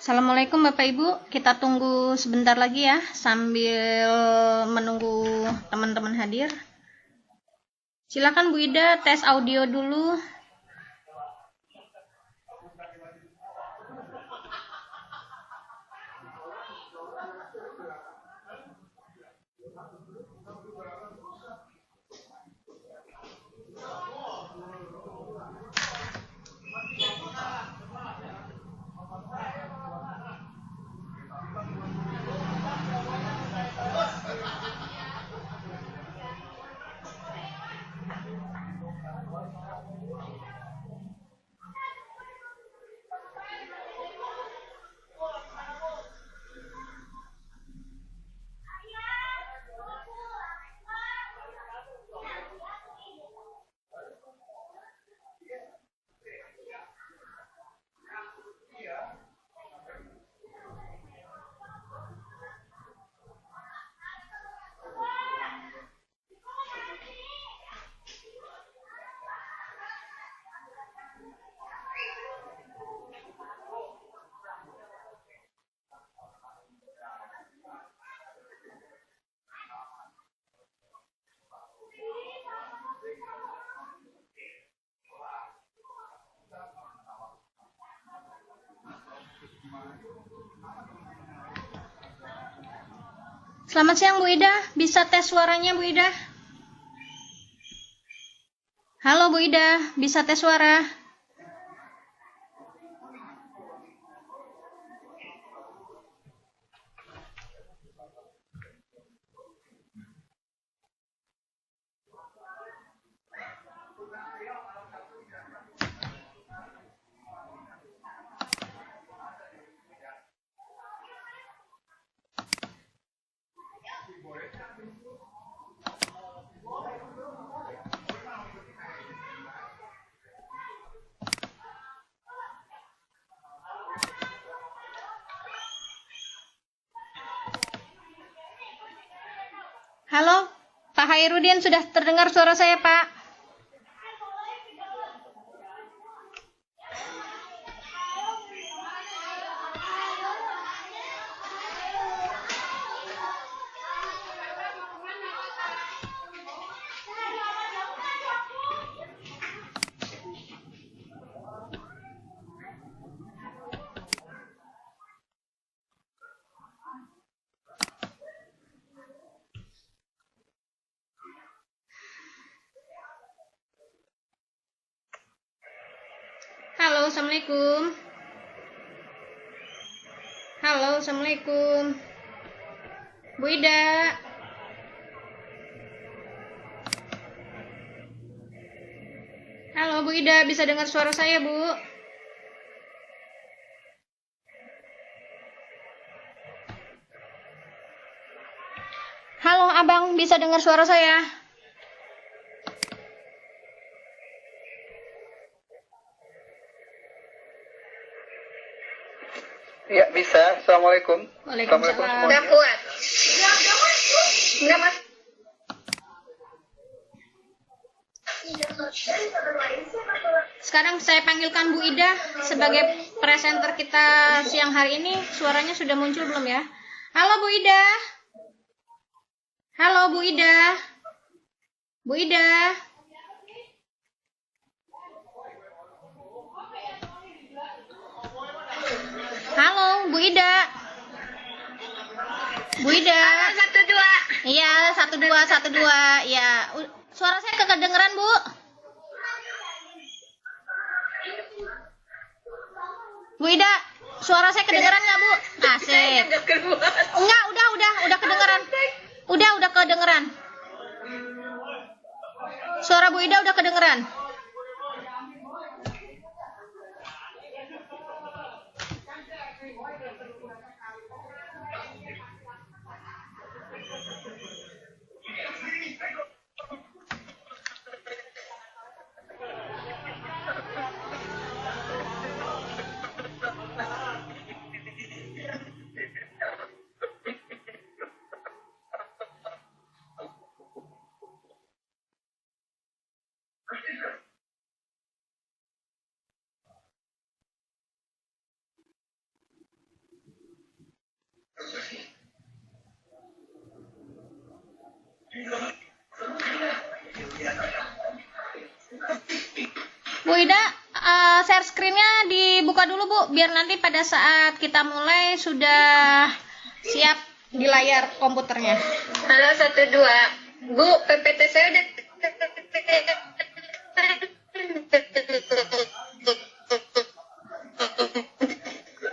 Assalamualaikum Bapak Ibu, kita tunggu sebentar lagi ya sambil menunggu teman-teman hadir. Silakan Bu Ida tes audio dulu. Selamat siang Bu Ida, bisa tes suaranya Bu Ida? Halo Bu Ida, bisa tes suara? Halo, Pak Hairudin, sudah terdengar suara saya Pak? Halo, Assalamualaikum. Halo, Assalamualaikum. Bu Ida. Halo Bu Ida, bisa dengar suara saya Bu? Halo Abang, bisa dengar suara saya? Iya, bisa. Assalamualaikum. Waalaikumsalam. Udah kuat. Enggak mas. Sekarang saya panggilkan Bu Ida sebagai presenter kita siang hari ini. Suaranya sudah muncul belum ya? Halo Bu Ida. Halo Bu Ida. Bu Ida. Halo Bu Ida. Bu Ida. 1, 2. Iya, 1212. Ya, suara saya kedengeran, Bu? Bu Ida, suara saya kedengeran nggak, Bu? Asik. Enggak, udah kedengeran. Udah kedengeran. Suara Bu Ida udah kedengeran. Bu Ida, share screen-nya dibuka dulu Bu, biar nanti pada saat kita mulai sudah siap di layar komputernya. Halo 12. Bu, PPT saya udah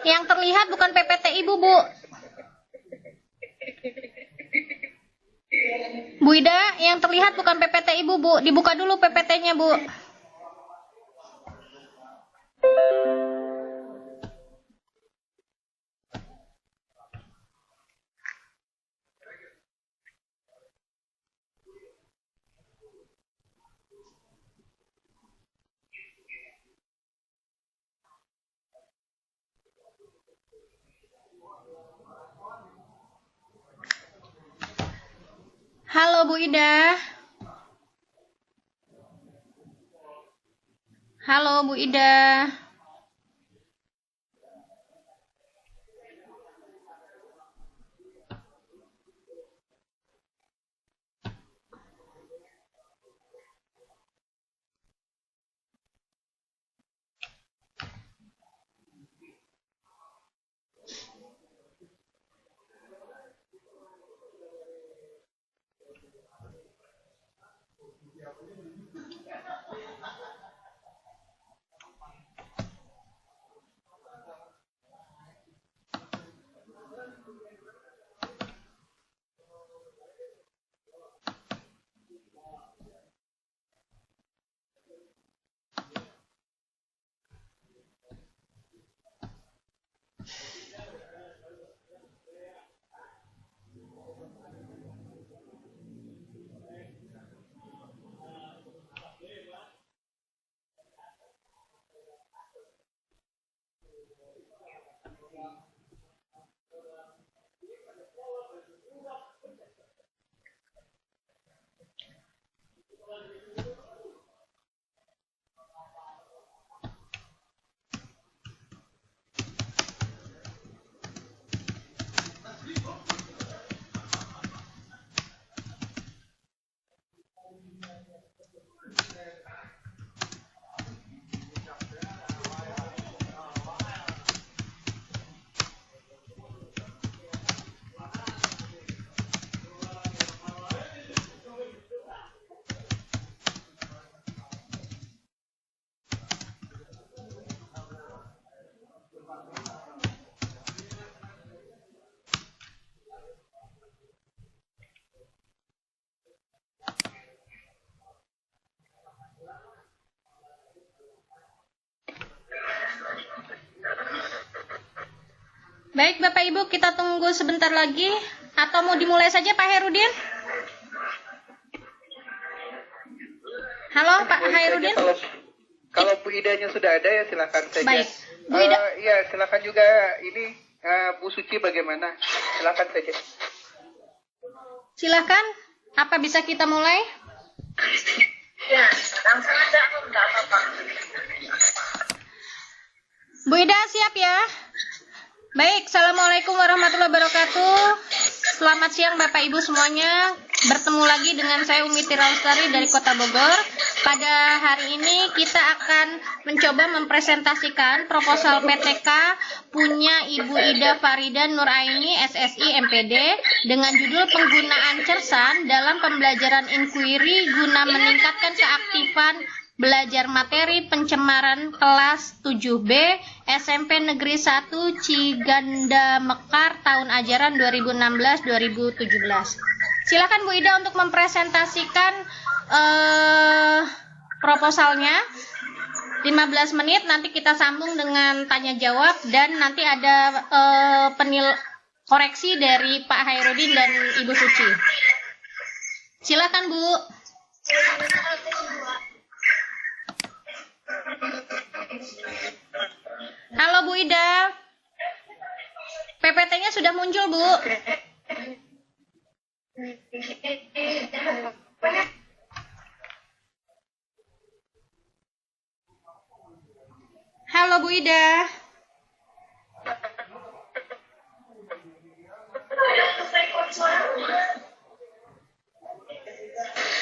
Yang terlihat bukan PPT Ibu, Bu. Bu Ida, yang terlihat bukan PPT Ibu, Bu. Dibuka dulu PPT-nya, Bu. Halo Bu Ida. Halo Bu Ida. Baik Bapak Ibu, kita tunggu sebentar lagi. Atau mau dimulai saja Pak Hairudin? Halo Pak Hairudin. Kalau Bu Idanya sudah ada ya silakan saja. Baik. Bu Ida. Ya silakan juga ini Bu Suci bagaimana? Silakan saja. Silakan. Apa bisa kita mulai? ya, langsung aja enggak apa-apa. Bu Ida siap ya? Baik, Assalamualaikum warahmatullahi wabarakatuh. Selamat siang Bapak Ibu semuanya. Bertemu lagi dengan saya Umi Tiraustari dari Kota Bogor. Pada hari ini kita akan mencoba mempresentasikan proposal PTK punya Ibu Ida Farida Nuraini SSI MPD dengan judul penggunaan cersan dalam pembelajaran inquiry guna meningkatkan keaktifan belajar materi pencemaran kelas 7B SMP Negeri 1 Ciganda Mekar tahun ajaran 2016-2017. Silakan Bu Ida untuk mempresentasikan proposalnya. 15 menit nanti kita sambung dengan tanya jawab dan nanti ada koreksi dari Pak Hairudin dan Ibu Suci. Silakan Bu. Halo Bu Ida. PPT-nya sudah muncul, Bu. Halo Bu Ida.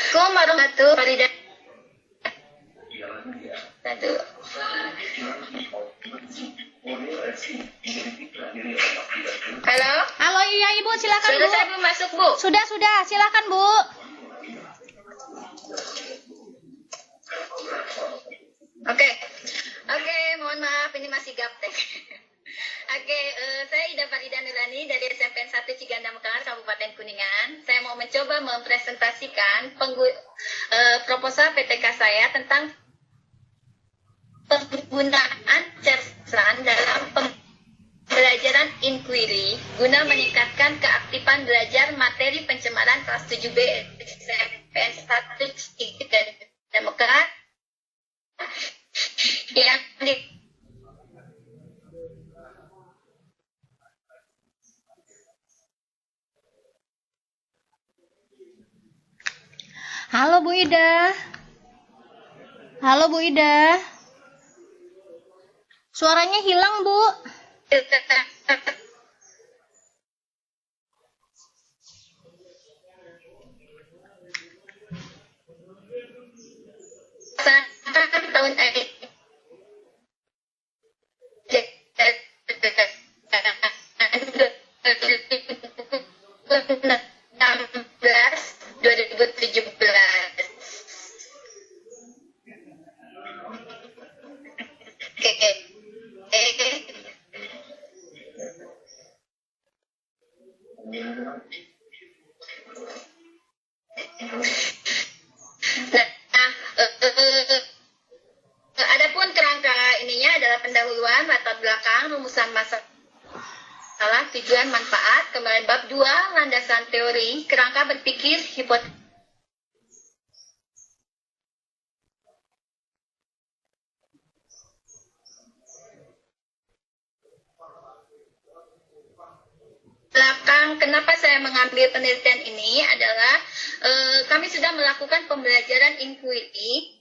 Assalamualaikum warahmatullahi wabarakatuh. Halo? Halo, iya Ibu, silakan Bu. Sudah saya belum masuk, Bu. Sudah, silakan Bu. Oke. Oke, mohon maaf ini masih gaptek. Oke, saya Ida Farida Nurani dari SMP 1 Ciganda Mekar, Kabupaten Kuningan. Saya mau mencoba mempresentasikan proposal PTK saya tentang penggunaan cersan dalam pembelajaran inquiry guna meningkatkan keaktifan belajar materi pencemaran kelas 7B SMP 1 Ciganda Mekar yang Halo Bu Ida. Halo Bu Ida. Suaranya hilang, Bu. tahun belas 2017. Adapun kerangka ininya adalah pendahuluan, latar belakang, rumusan masalah, tujuan, manfaat, kemudian bab 2, landasan teori, kerangka berpikir, hipotesis. Belakang, kenapa saya mengambil penelitian ini adalah kami sudah melakukan pembelajaran inquiry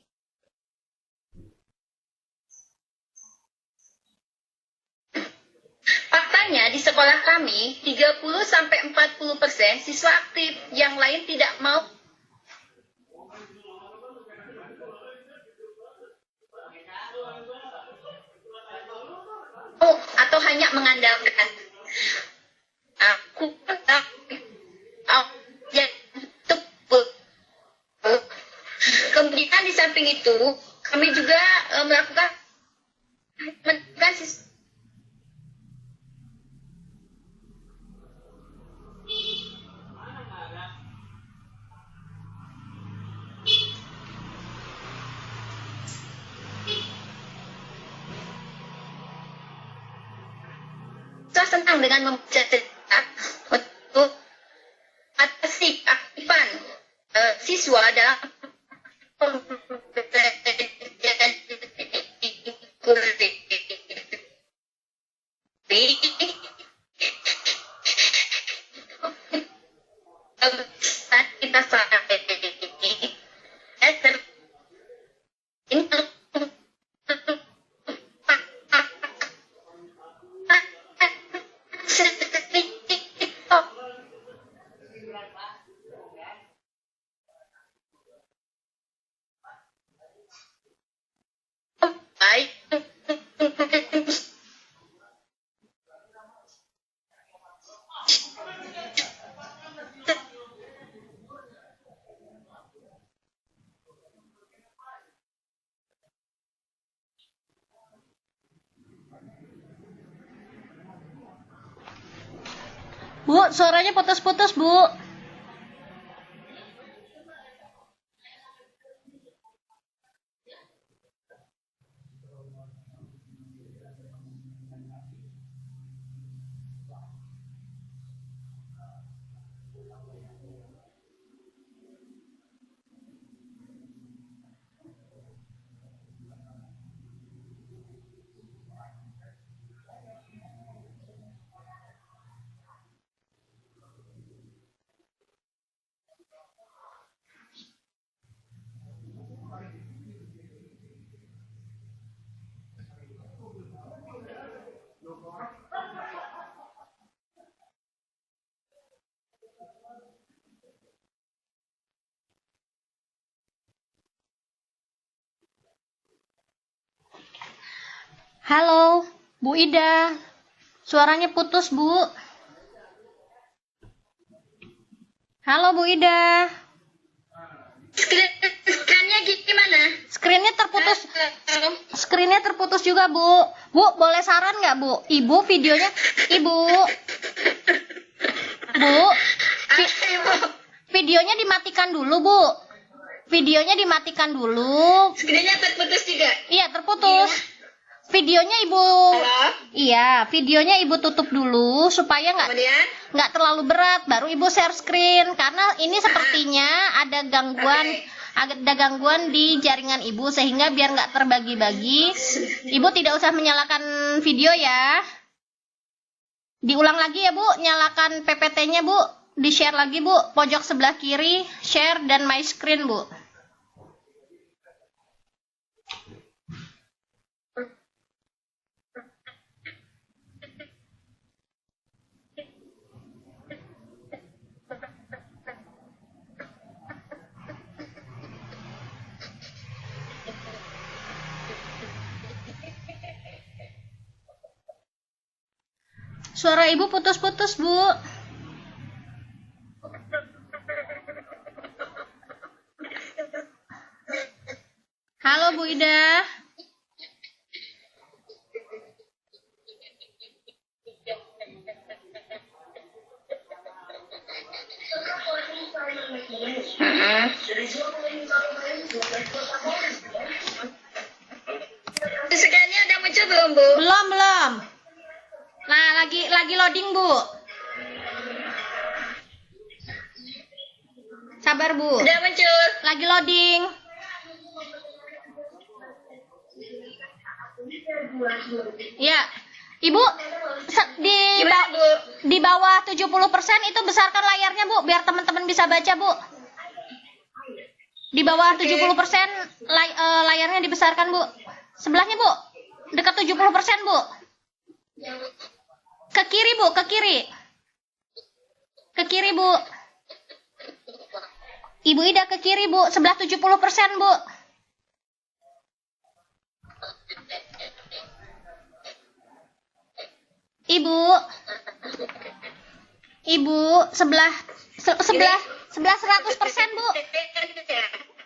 faktanya di sekolah kami 30-40% siswa aktif, yang lain tidak mau atau hanya mengandalkan aku ya, kemudian di samping itu kami juga melakukan saya senang dengan membaca cerita untuk atasi keaktifan siswa dalam pembelajaran kita saat ini baik. Bu, suaranya putus-putus, Bu. Halo, Bu Ida, suaranya putus, Bu. Halo, Bu Ida. Screen-nya gimana? Screennya terputus juga, Bu. Bu, boleh saran nggak, Bu? Ibu, videonya, Ibu. Bu, videonya dimatikan dulu, Bu. Videonya dimatikan dulu. Screen-nya terputus juga. Iya, terputus. Videonya Ibu, Halo? iya, videonya Ibu tutup dulu supaya Kemudian? nggak terlalu berat. Baru Ibu share screen karena ini sepertinya ada gangguan di jaringan Ibu sehingga biar nggak terbagi-bagi. Ibu tidak usah menyalakan video ya. Diulang lagi ya, Bu. Nyalakan PPT-nya, Bu. Di-share lagi, Bu. Pojok sebelah kiri, share dan my screen, Bu. Suara Ibu putus-putus, Bu. Halo, Bu Ida. Screen-nya udah muncul belum, Bu? Belum. Nah, lagi loading, Bu. Sabar, Bu. Udah muncul. Lagi loading. Ya. Ibu, Gimana, Bu? di bawah 70% itu besarkan layarnya, Bu, biar teman-teman bisa baca, Bu. Di bawah 70% layarnya dibesarkan, Bu. Sebelahnya, Bu. Dekat 70%, Bu. Ke kiri, Bu, ke kiri. Ke kiri, Bu. Ibu Ida ke kiri, Bu. Sebelah 70%, Bu. Ibu, sebelah 100%, Bu.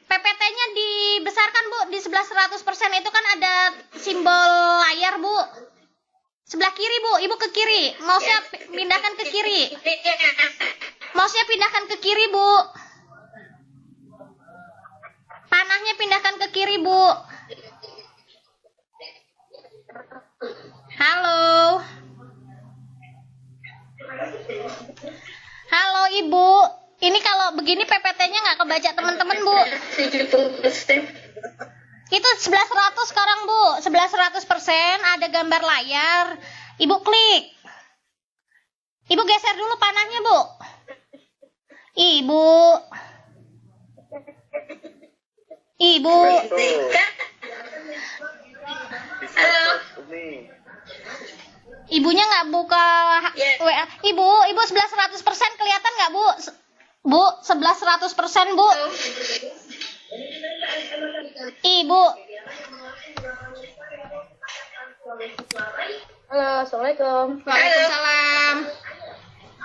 PPT-nya dibesarkan, Bu. Di sebelah 100% itu kan ada simbol layar, Bu. Sebelah kiri, Bu. Ibu ke kiri. Mouse-nya pindahkan ke kiri. Mouse-nya pindahkan ke kiri, Bu. Panahnya pindahkan ke kiri, Bu. Halo. Halo, Ibu. Ini kalau begini PPT-nya nggak kebaca teman-teman, Bu. 70%. Itu 1100 sekarang, Bu. 1100% ada gambar layar. Ibu klik. Ibu geser dulu panahnya, Bu. Ibu. Halo. Ibunya nggak buka WA. Ibu 1100% kelihatan nggak, Bu? Bu, 1100%, Bu. Ibu. Halo, Assalamualaikum. Waalaikumsalam.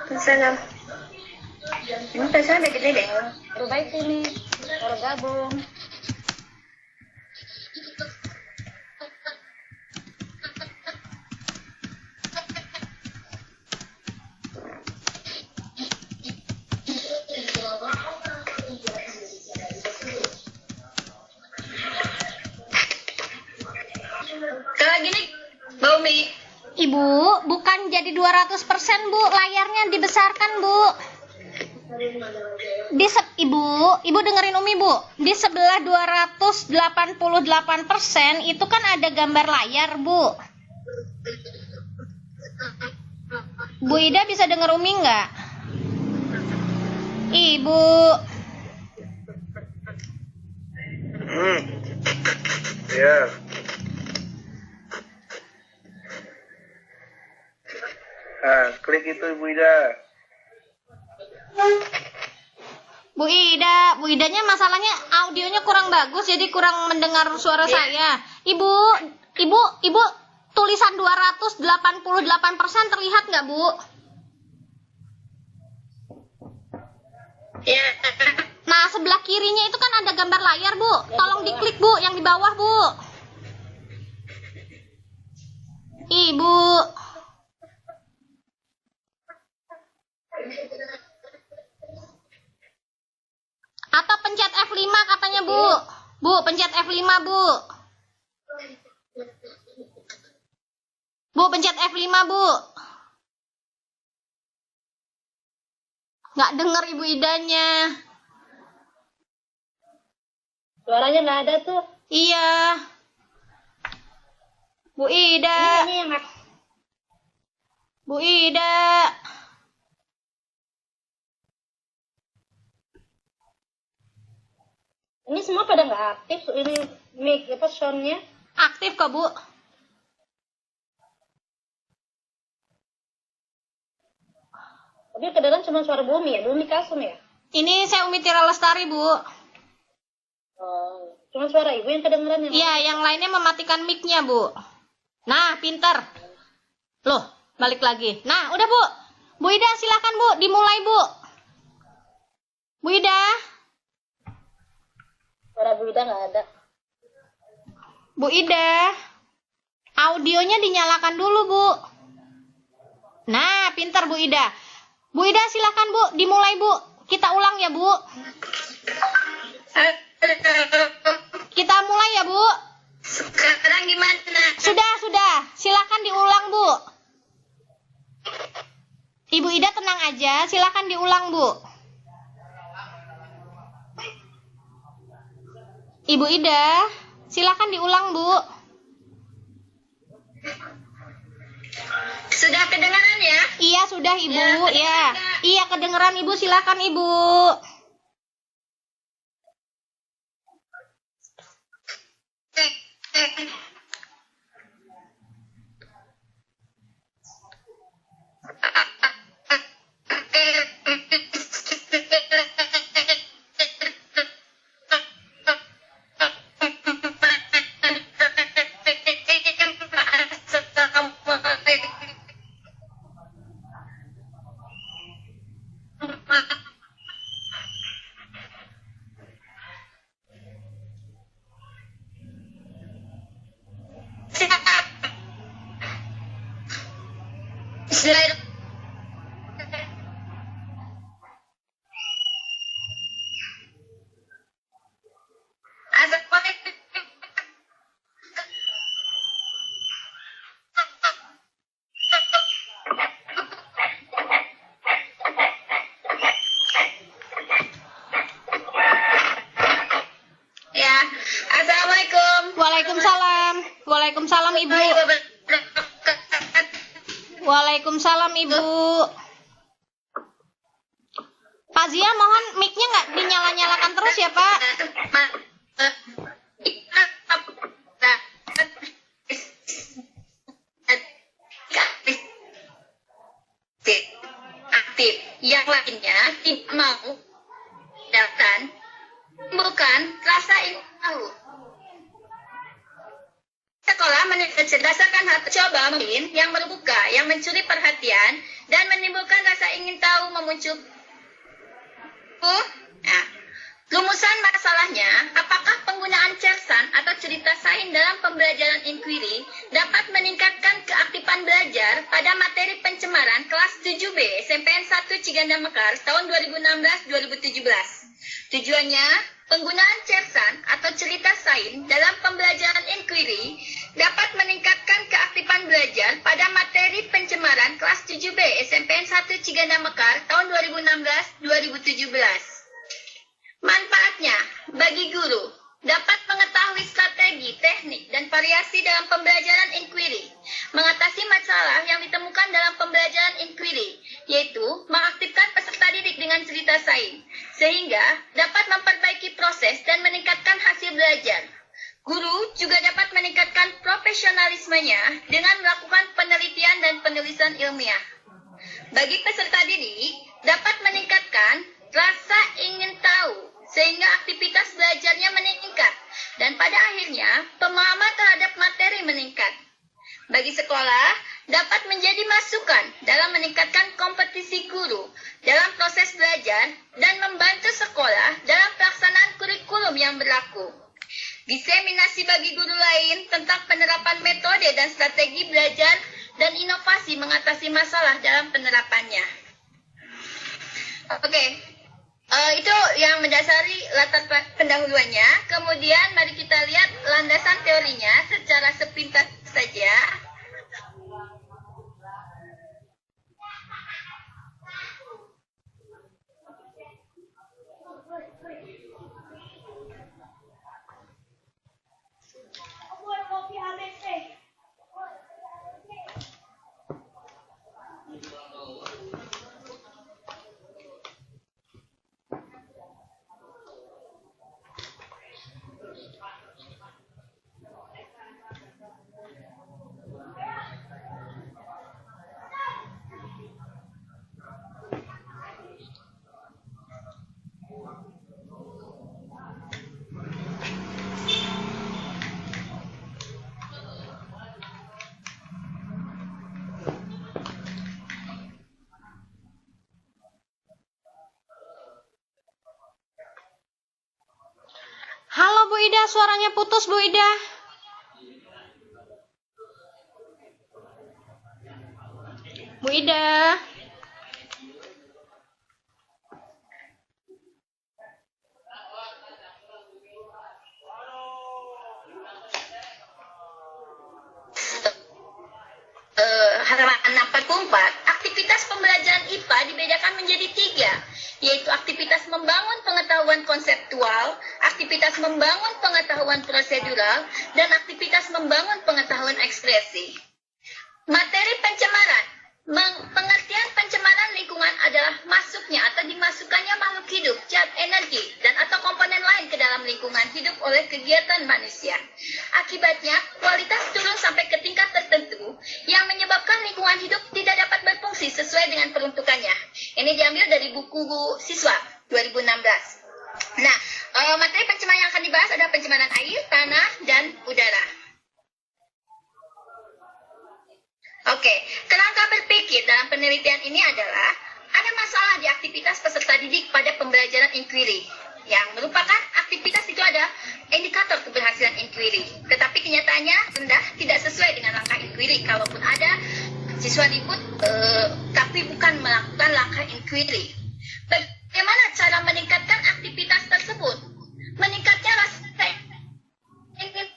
Waalaikumsalam. Ini pesan udah gede deh. Perbaiki nih. Baru gabung. Kalau gini, bau mie. Ibu, bukan jadi 200%, Bu. Layarnya dibesarkan, Bu. Ibu dengerin Umi, Bu. Di sebelah 288% itu kan ada gambar layar, Bu. Bu Ida bisa denger Umi nggak? Ibu. Ya. Klik itu Ibu Ida. Bu Idanya masalahnya audionya kurang bagus jadi kurang mendengar suara saya. Ibu tulisan 288% terlihat nggak, Bu? Ya. Nah, sebelah kirinya itu kan ada gambar layar, Bu. Tolong diklik, Bu, yang di bawah, Bu. Ibu. Atau pencet F5 katanya, Bu. Bu, pencet F5, Bu. Bu, pencet F5, Bu. Nggak denger Ibu Idanya. Suaranya nggak ada tuh. Iya. Bu Ida. Ini yang Bu Ida. ini semua pada nggak aktif. Ini mic apa soundnya? Aktif kok, Bu. Tapi kedengeran cuma suara Bumi ya, Bumi Kasum ya. Ini saya Umi Tira Lestari, Bu. Oh, cuma suara ibu yang kedengeran ya. Iya, yang lainnya mematikan mic-nya, Bu. Nah, pinter. Loh, balik lagi. Nah, udah, Bu. Bu Ida, silakan, Bu. Dimulai, Bu. Bu Ida. Suara Bu Ida nggak ada. Bu Ida. Audionya dinyalakan dulu, Bu. Nah, pinter, Bu Ida. Bu Ida, silakan, Bu. Dimulai, Bu. Kita ulang ya, Bu. Kita mulai ya, Bu. Sekarang gimana? Sudah. Silakan diulang, Bu. Ibu Ida tenang aja, silakan diulang, Bu. Ibu Ida, silakan diulang, Bu. Sudah kedengaran ya? Iya, sudah, Ibu. Ya, kedengeran Ya. nggak? Iya, kedengeran, Ibu. Silakan, Ibu. Ya, assalamualaikum. Waalaikumsalam. Waalaikumsalam, Ibu. Waalaikumsalam, Ibu. Pak Zia, mohon mic-nya nggak dinyala-nyalakan terus ya, Pak. Aktif. Yang lainnya tidak mau datang, bukan rasa ingin tahu. Sekolah menilai berdasarkan hal coba mungkin yang membuka, yang mencuri perhatian dan menimbulkan rasa ingin tahu memuncul. Nah, rumusan masalahnya, apakah penggunaan cersan atau cerita sains dalam pembelajaran inquiry dapat meningkatkan keaktifan belajar pada materi pencemaran kelas 7B SMPN 1 Ciganda Mekar tahun 2016-2017. Tujuannya, penggunaan cersan atau cerita sains dalam pembelajaran inquiry dapat meningkatkan keaktifan belajar pada materi pencemaran kelas 7B SMPN 1 Ciganda Mekar tahun 2016-2017. Manfaatnya bagi guru dapat mengetahui strategi, teknik, dan variasi dalam pembelajaran inquiry, mengatasi masalah yang ditemukan dalam pembelajaran inquiry, yaitu mengaktifkan peserta didik dengan cerita sains, sehingga dapat memperbaiki proses dan meningkatkan hasil belajar. Guru juga dapat meningkatkan profesionalismenya dengan melakukan penelitian dan penulisan ilmiah. Bagi peserta didik, dapat meningkatkan rasa ingin tahu, sehingga aktivitas belajarnya meningkat, dan pada akhirnya pemahaman terhadap materi meningkat. Bagi penerapan metode dan strategi belajar dan inovasi mengatasi masalah dalam penerapannya. Oke, itu yang mendasari latar pendahuluannya. Kemudian mari kita lihat landasan teorinya secara sepintas saja. Halo Bu Ida, suaranya putus Bu Ida. Bu Ida. Halaman 644, aktivitas pembelajaran IPA dibedakan menjadi 3, yaitu aktivitas membangun pengetahuan konseptual, aktivitas membangun pengetahuan prosedural, dan aktivitas membangun pengetahuan ekspresi. Materi pencemaran. Pengertian pencemaran lingkungan adalah masuknya atau dimasukkannya makhluk hidup, zat, energi, dan atau komponen lain ke dalam lingkungan hidup oleh kegiatan manusia. Akibatnya, kualitas turun sampai ke tingkat tertentu yang menyebabkan lingkungan hidup tidak dapat berfungsi sesuai dengan peruntukannya. Ini diambil dari buku siswa 2016. Nah, materi pencemaran yang akan dibahas adalah pencemaran air, tanah, dan udara. Oke, kerangka berpikir dalam penelitian ini adalah ada masalah di aktivitas peserta didik pada pembelajaran inquiry, yang merupakan aktivitas itu ada indikator keberhasilan inquiry. Tetapi kenyataannya rendah, tidak sesuai dengan langkah inquiry. Kalaupun ada, siswa ribut tapi bukan melakukan langkah inquiry. Bagaimana cara meningkatkan aktivitas tersebut? Meningkatnya rasa ingin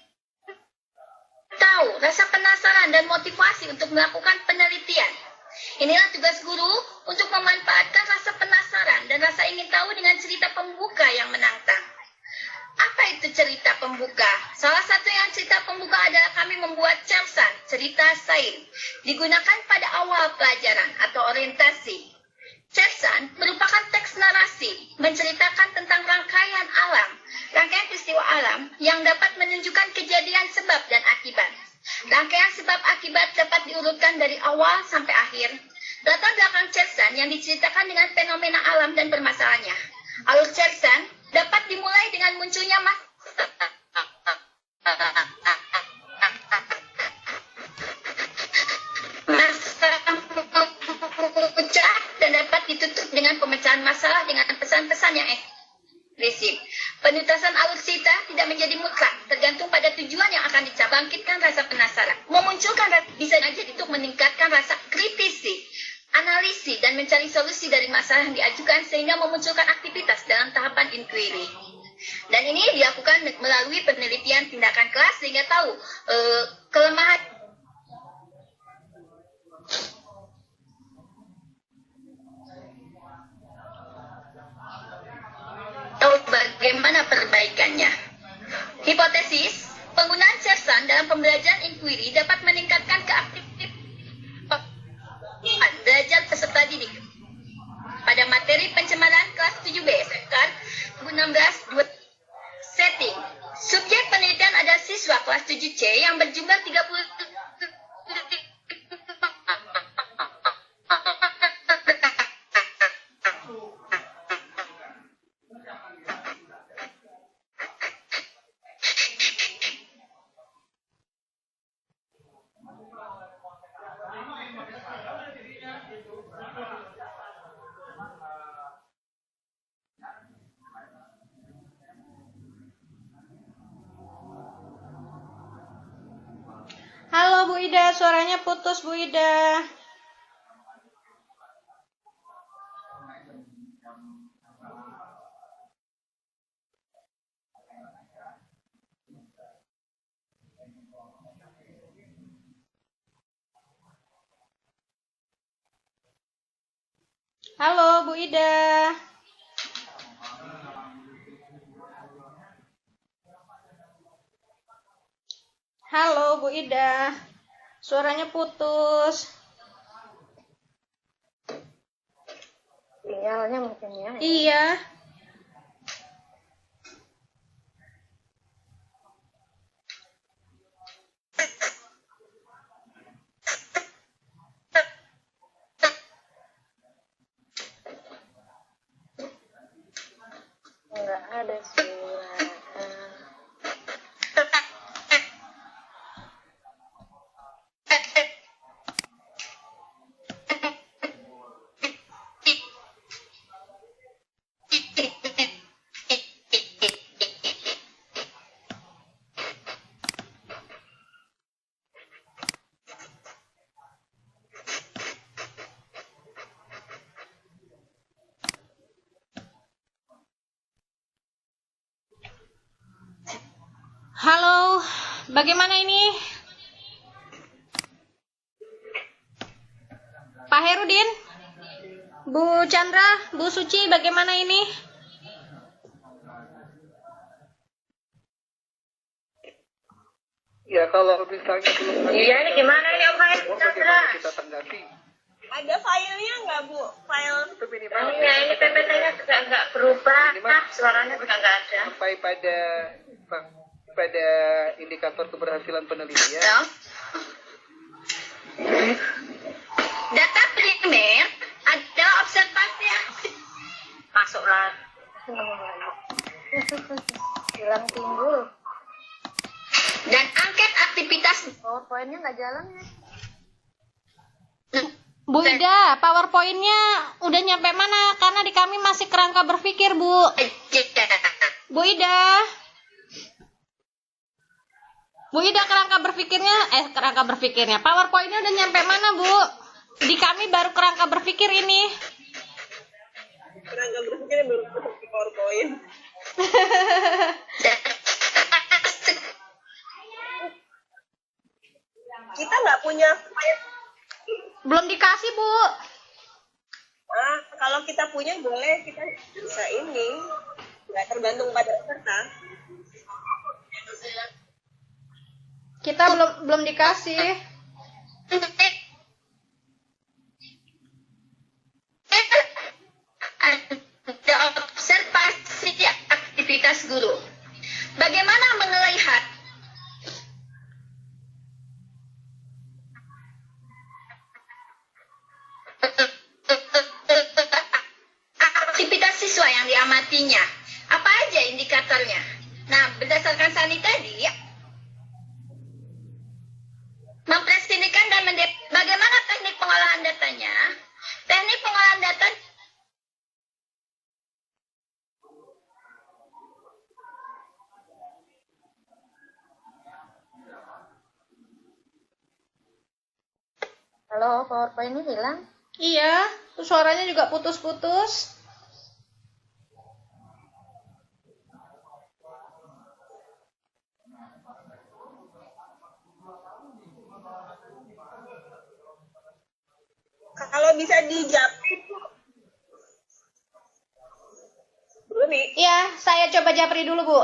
tahu, rasa penasaran dan motivasi untuk melakukan penelitian. Inilah tugas guru untuk memanfaatkan rasa penasaran dan rasa ingin tahu dengan cerita pembuka yang menantang. Apa itu cerita pembuka? Salah satu yang cerita pembuka adalah kami membuat cersan, cerita sains, digunakan pada awal pelajaran atau orientasi. Cersan merupakan teks narasi, menceritakan tentang rangkaian alam, rangkaian peristiwa alam yang dapat menunjukkan kejadian sebab dan akibat. Rangkaian sebab akibat dapat diurutkan dari awal sampai akhir. Latar belakang cersan yang diceritakan dengan fenomena alam dan permasalahannya. Alur cersan dapat dimulai dengan munculnya pecah dan dapat ditutup dengan pemecahan masalah dengan pesan-pesan yang eksplisit. Penuntasan alur cerita tidak menjadi mutlak, tergantung pada tujuan yang akan dicapai. Bangkitkan rasa penasaran, memunculkan bisa jadi untuk meningkatkan rasa kritisi, analisis, dan mencari solusi dari masalah yang diajukan sehingga memunculkan aktivitas dalam tahapan inquiry. Dan ini dilakukan melalui penelitian tindakan kelas sehingga tahu kelemahan atau bagaimana perbaikannya. Hipotesis, penggunaan cersan dalam pembelajaran inquiry dapat meningkatkan keaktifan belajar peserta didik. Pada materi pencemaran kelas 7B, Sekar 2016, setting. Subjek penelitian adalah siswa kelas 7C yang berjumlah 30. Ida, suaranya putus Bu Ida. Halo Bu Ida. Halo Bu Ida. Suaranya putus. Sinyalnya mungkin ya. Iya. Enggak ada suara. Halo, bagaimana ini? Pak Herudin? Bu Chandra, Bu Suci, bagaimana ini? Ya kalau misalnya belum Iya, ini gimana ini Om Hai? bagaimana kita tanggapi? Ada filenya nggak Bu? File Itu minimal Ini PPT-nya juga nggak berubah. Suaranya juga nggak ada. sampai pada indikator keberhasilan penelitian. Ya. Data primer adalah observasi Masuklah. Hilang timbul. dan angket aktivitas. PowerPoint-nya nggak jalan ya? Bu Ida, PowerPoint-nya udah nyampe mana? Karena di kami masih kerangka berpikir, Bu. Bu Ida. Bu Ida, kerangka berpikirnya. PowerPoint-nya udah nyampe mana, Bu? Di kami baru kerangka berpikir ini. kerangka berpikirnya baru di PowerPoint. Kita nggak punya file. Belum dikasih, Bu. Kalau kita punya boleh kita bisa ini. Nggak tergantung pada peserta. Kita belum dikasih. Ada observasi aktivitas guru. Bagaimana melihat aktivitas siswa yang diamatinya? Apa aja indikatornya? Nah, berdasarkan Sani tadi, mempresentasikan dan bagaimana teknik pengolahan datanya? Teknik pengolahan data Halo, PowerPoint-nya hilang. Iya, suaranya juga putus-putus. Kalau bisa dijapri, belum nih. Iya, saya coba japri dulu, Bu.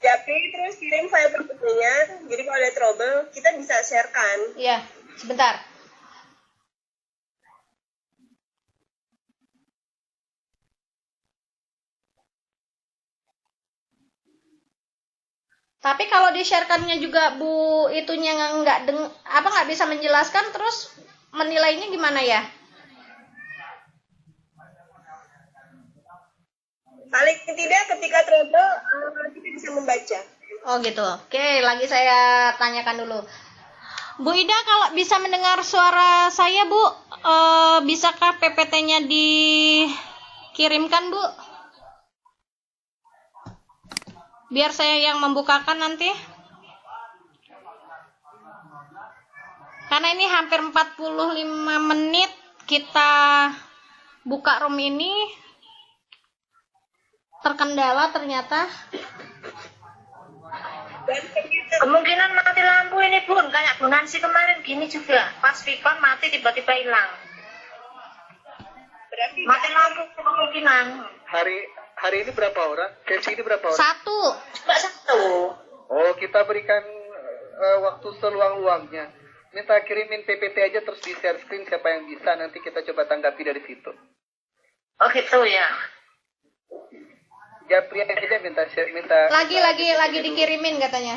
Japri terus kirim file PPT-nya. Jadi kalau ada trouble kita bisa sharekan. Iya, sebentar. Tapi kalau di-share-kannya juga Bu itunya nggak bisa menjelaskan, terus menilainya gimana ya? Paling tidak ketika trouble kita bisa membaca. Oh gitu. Oke, lagi saya tanyakan dulu. Bu Ida, kalau bisa mendengar suara saya, Bu, bisakah PPT-nya dikirimkan, Bu? Biar saya yang membukakan nanti. Karena ini hampir 45 menit kita buka room ini, terkendala ternyata. Kemungkinan mati lampu ini Bun, kayak Bu Nancy kemarin gini juga. Pas Vicon mati tiba-tiba hilang. Berarti Mati lampu kemungkinan. Hari ini berapa orang? Sesi ini berapa orang? 1. Cuma 1. Oh, kita berikan waktu seluang-luangnya. Minta kirimin PPT aja terus di share screen siapa yang bisa, nanti kita coba tanggapi dari situ. Oh gitu ya. Japri aja minta Lagi dikirimin katanya.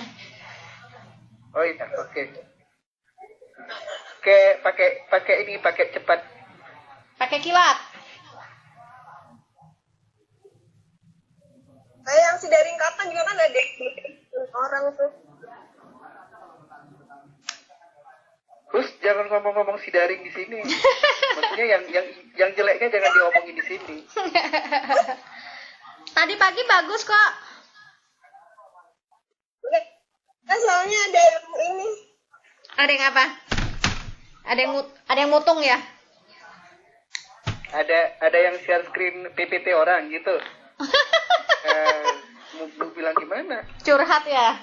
Oh iya, oke. Oke, pakai cepat. Pakai kilat. kayak yang si daring kapan juga kan ada orang tuh. Terus jangan ngomong-ngomong si daring di sini. Maksudnya yang jeleknya jangan diomongin di sini. Tadi pagi bagus kok. Kan soalnya ada yang ini. Ada yang apa? Ada yang mutung ya? Ada yang share screen PPT orang gitu. Mau bilang gimana? Curhat ya?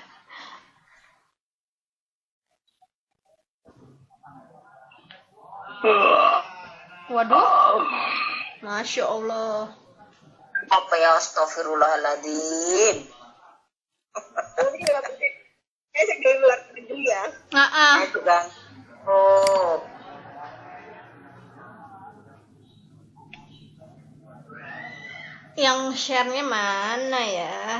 Waduh. Masya Allah. Apa ya, astagfirullahaladzim. Nanti nggak penting. Kayak segala ular dulu ya. Itu kan. Oh. Yang share-nya mana ya?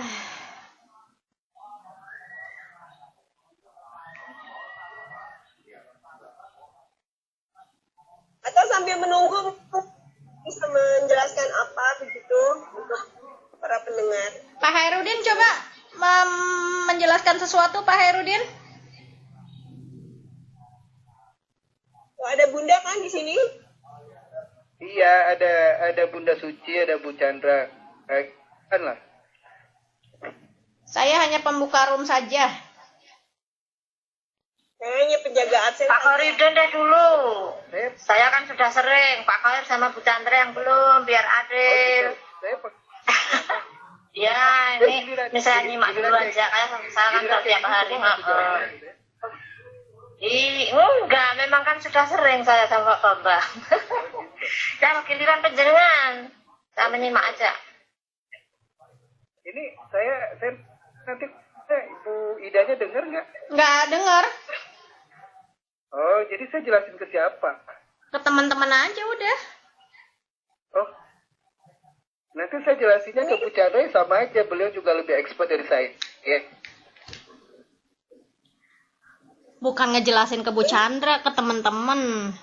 Atau sambil menunggu bisa menjelaskan apa begitu untuk para pendengar. Pak Hairudin coba menjelaskan sesuatu, Pak Hairudin. Oh, ada Bunda kan di sini? Iya, ada Bunda Suci, ada Bu Chandra. Kan lah. Saya hanya pembuka room saja. Kayaknya penjaga absen. Pak Khoridin deh dulu. Saya Saya kan sudah sering. Pak Khoir sama Bu Chandra yang belum, biar adil. Ya, ini misalnya nyimak dulu aja. Kayak saya kan udah tiap hari. Enggak, memang kan sudah sering saya sama Pak Bambang. Kalau giliran penjenengan, saya menyimak aja. Ini saya nanti Ibu Idanya dengar nggak? Nggak dengar. Oh, jadi saya jelasin ke siapa? Ke teman-teman aja udah. Oh, nanti saya jelasinnya ke Bu Chandra sama aja. Beliau juga lebih expert dari saya. Ya. Bukan ngejelasin ke Bu Chandra, ke teman-teman.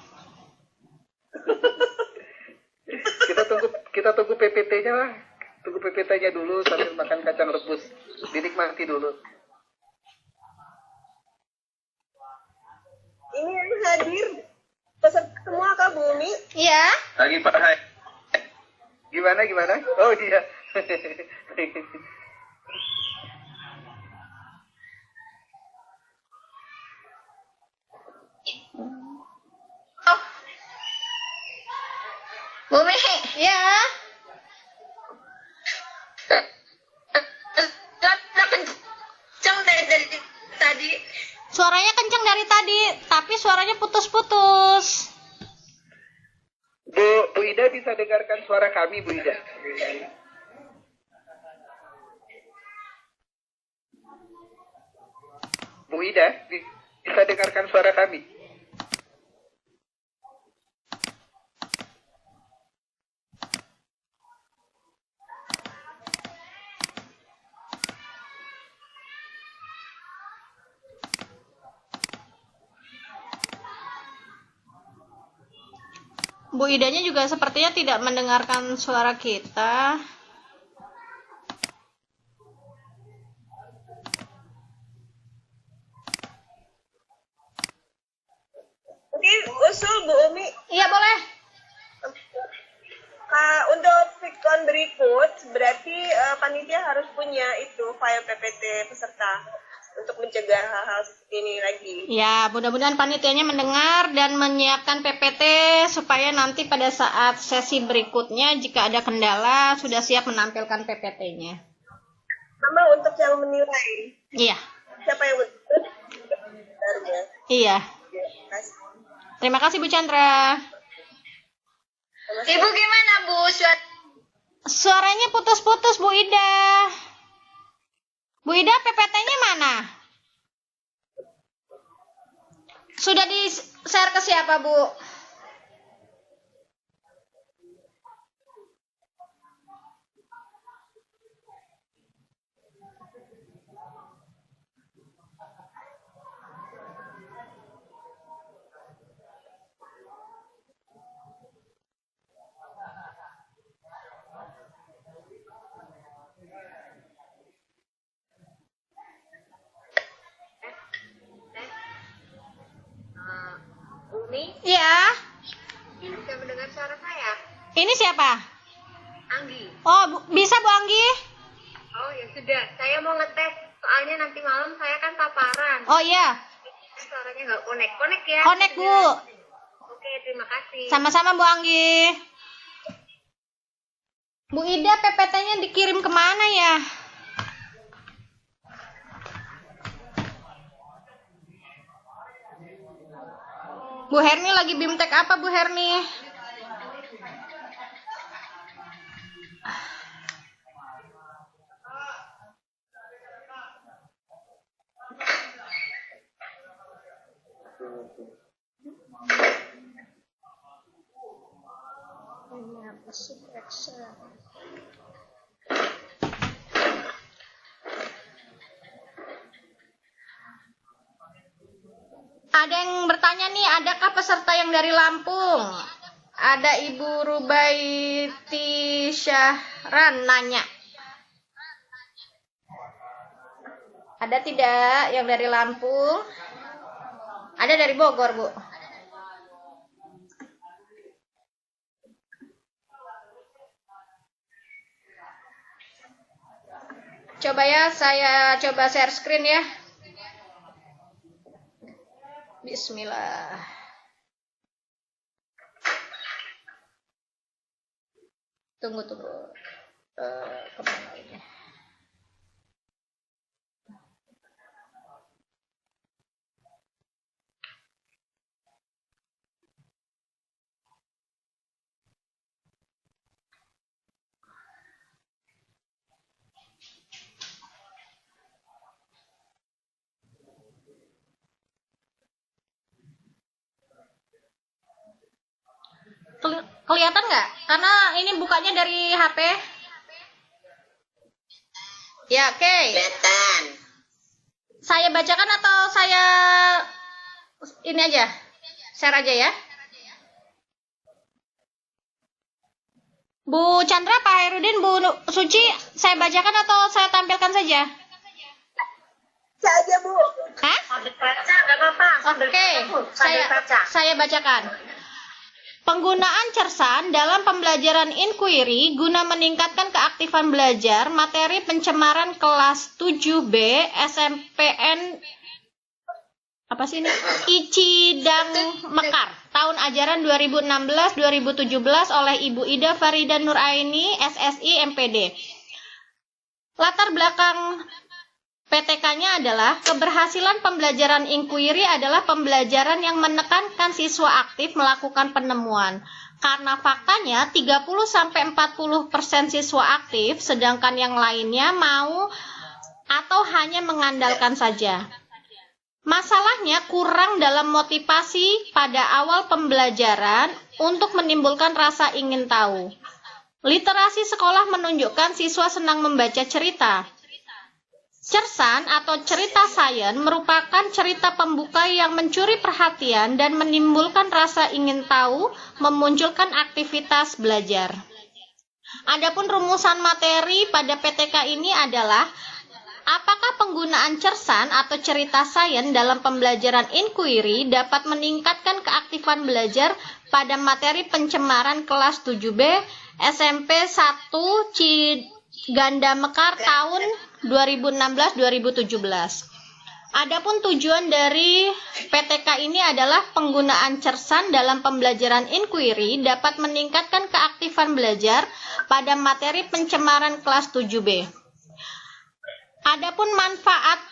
Kita tunggu PPT-nya lah. Tunggu PPT-nya dulu sambil makan kacang rebus. Dinikmati dulu. Ini yang hadir peserta semua Kak Bumi. Iya. Lagi Pak Hai. Gimana? Oh iya. Oh. Bumi. Iya. Kenceng dari tadi. Suaranya kencang dari tadi, tapi suaranya putus-putus. Bu Ida bisa dengarkan suara kami, Bu Ida. Bu Ida, bisa dengarkan suara kami. Bu Idanya juga sepertinya tidak mendengarkan suara kita. Mungkin usul Bu Umi Iya boleh. untuk Vicon berikut berarti panitia harus punya itu file PPT peserta untuk mencegah hal-hal seperti ini lagi. Ya, mudah-mudahan panitianya mendengar dan menyiapkan PPT supaya nanti pada saat sesi berikutnya jika ada kendala sudah siap menampilkan PPT-nya. Sama untuk yang menilai. Iya, Siapa yang sebenarnya? iya. Terima kasih. Terima kasih Bu Chandra. Ibu gimana Bu? Suaranya putus-putus Bu Ida. Bu Ida, PPT-nya mana? Sudah di-share ke siapa, Bu? Umi, Iya. bisa mendengar suara saya? Ini siapa? Anggi. Oh, bisa Bu Anggi? Oh ya sudah, saya mau ngetes. Soalnya nanti malam saya kan paparan. Oh iya, Suaranya nggak connect ya? connect Bu. Oke, terima kasih. Sama-sama Bu Anggi. Bu Ida, PPT-nya dikirim kemana ya? Bu Herni lagi bimtek apa Bu Herni? Ada yang bertanya nih, adakah peserta yang dari Lampung? Ada Ibu Rubaiti Syahran nanya. Ada tidak yang dari Lampung? Ada dari Bogor, Bu. Coba ya, saya coba share screen ya. Bismillah. Tunggu. Kemana ini? Kelihatan nggak? Karena ini bukanya dari HP. Ya, oke. Kelihatan. Saya bacakan atau saya ini aja? Share aja ya. Bu Chandra, Pak Herudin, Bu Suci, saya bacakan atau saya tampilkan saja? Bisa aja, Bu. Hah? Sambil baca, nggak apa-apa. Sambil Oke, baca, Bu. Sambil baca. saya bacakan. Penggunaan cersan dalam pembelajaran inquiry guna meningkatkan keaktifan belajar materi pencemaran kelas 7B SMPN apa sih ini? Icidang Mekar tahun ajaran 2016-2017 oleh Ibu Ida Farida Nuraini SSI MPD. Latar belakang PTK-nya adalah keberhasilan pembelajaran inquiry adalah pembelajaran yang menekankan siswa aktif melakukan penemuan. Karena faktanya 30-40% siswa aktif, sedangkan yang lainnya mau atau hanya mengandalkan saja. Masalahnya kurang dalam motivasi pada awal pembelajaran untuk menimbulkan rasa ingin tahu. Literasi sekolah menunjukkan siswa senang membaca cerita. Cersan atau cerita sains merupakan cerita pembuka yang mencuri perhatian dan menimbulkan rasa ingin tahu, memunculkan aktivitas belajar. Adapun rumusan materi pada PTK ini adalah apakah penggunaan cersan atau cerita sains dalam pembelajaran inquiry dapat meningkatkan keaktifan belajar pada materi pencemaran kelas 7B SMP 1 Ciganda Mekar tahun 2016-2017. Adapun tujuan dari PTK ini adalah penggunaan cersan dalam pembelajaran inquiry dapat meningkatkan keaktifan belajar pada materi pencemaran kelas 7B. Adapun manfaat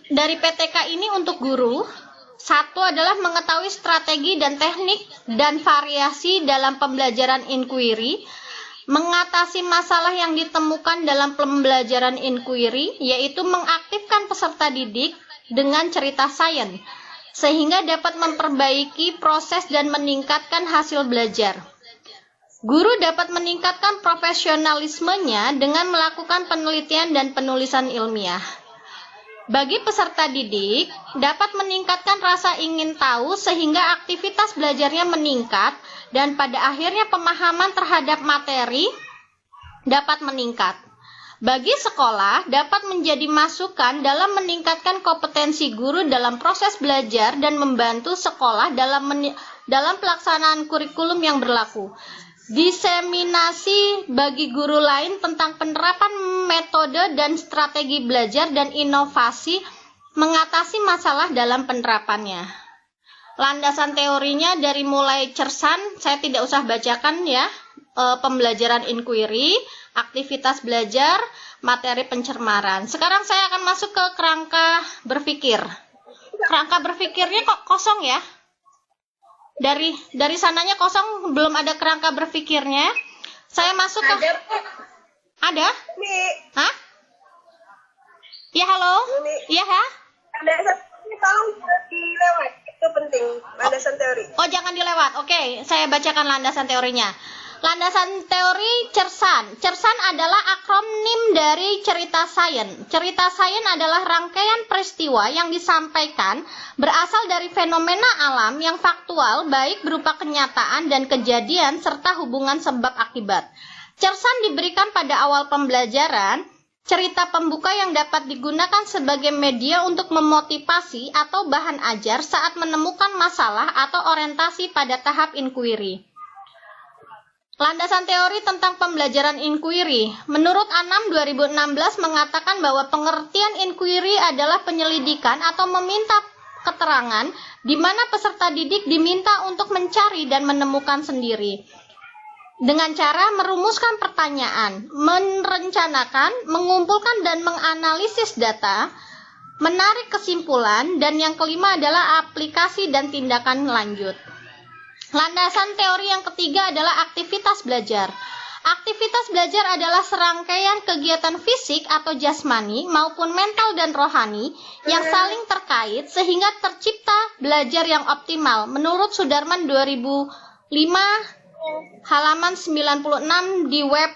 dari PTK ini untuk guru, satu adalah mengetahui strategi dan teknik dan variasi dalam pembelajaran inquiry, mengatasi masalah yang ditemukan dalam pembelajaran inquiry, yaitu mengaktifkan peserta didik dengan cerita sains, sehingga dapat memperbaiki proses dan meningkatkan hasil belajar. Guru dapat meningkatkan profesionalismenya dengan melakukan penelitian dan penulisan ilmiah. Bagi peserta didik, dapat meningkatkan rasa ingin tahu sehingga aktivitas belajarnya meningkat dan pada akhirnya pemahaman terhadap materi dapat meningkat. Bagi sekolah, dapat menjadi masukan dalam meningkatkan kompetensi guru dalam proses belajar dan membantu sekolah dalam pelaksanaan kurikulum yang berlaku. Diseminasi bagi guru lain tentang penerapan metode dan strategi belajar dan inovasi mengatasi masalah dalam penerapannya. Landasan teorinya dari mulai cersan, saya tidak usah bacakan ya, pembelajaran inquiry, aktivitas belajar, materi pencemaran. Sekarang saya akan masuk ke kerangka berpikir. Kerangka berpikirnya kok kosong ya? Dari sananya kosong, belum ada kerangka berpikirnya. Saya masuk ke... Ada, Bu. Ada? Ini Hah? Ya, halo? Iya, ha? landasan ini tolong dilewat. Itu penting, landasan teori. Oh, jangan dilewat. Oke, saya bacakan landasan teorinya. Landasan teori cersan. Cersan adalah akronim dari cerita sains. Cerita sains adalah rangkaian peristiwa yang disampaikan berasal dari fenomena alam yang faktual, baik berupa kenyataan dan kejadian serta hubungan sebab akibat. Cersan diberikan pada awal pembelajaran, cerita pembuka yang dapat digunakan sebagai media untuk memotivasi atau bahan ajar saat menemukan masalah atau orientasi pada tahap inquiry. Landasan teori tentang pembelajaran inquiry. Menurut Anam 2016 mengatakan bahwa pengertian inquiry adalah penyelidikan atau meminta keterangan di mana peserta didik diminta untuk mencari dan menemukan sendiri. Dengan cara merumuskan pertanyaan, merencanakan, mengumpulkan dan menganalisis data, menarik kesimpulan, dan yang kelima adalah aplikasi dan tindakan lanjut. Landasan teori yang ketiga adalah aktivitas belajar. Aktivitas belajar adalah serangkaian kegiatan fisik atau jasmani maupun mental dan rohani yang saling terkait sehingga tercipta belajar yang optimal. Menurut Sudarman 2005 halaman 96 di web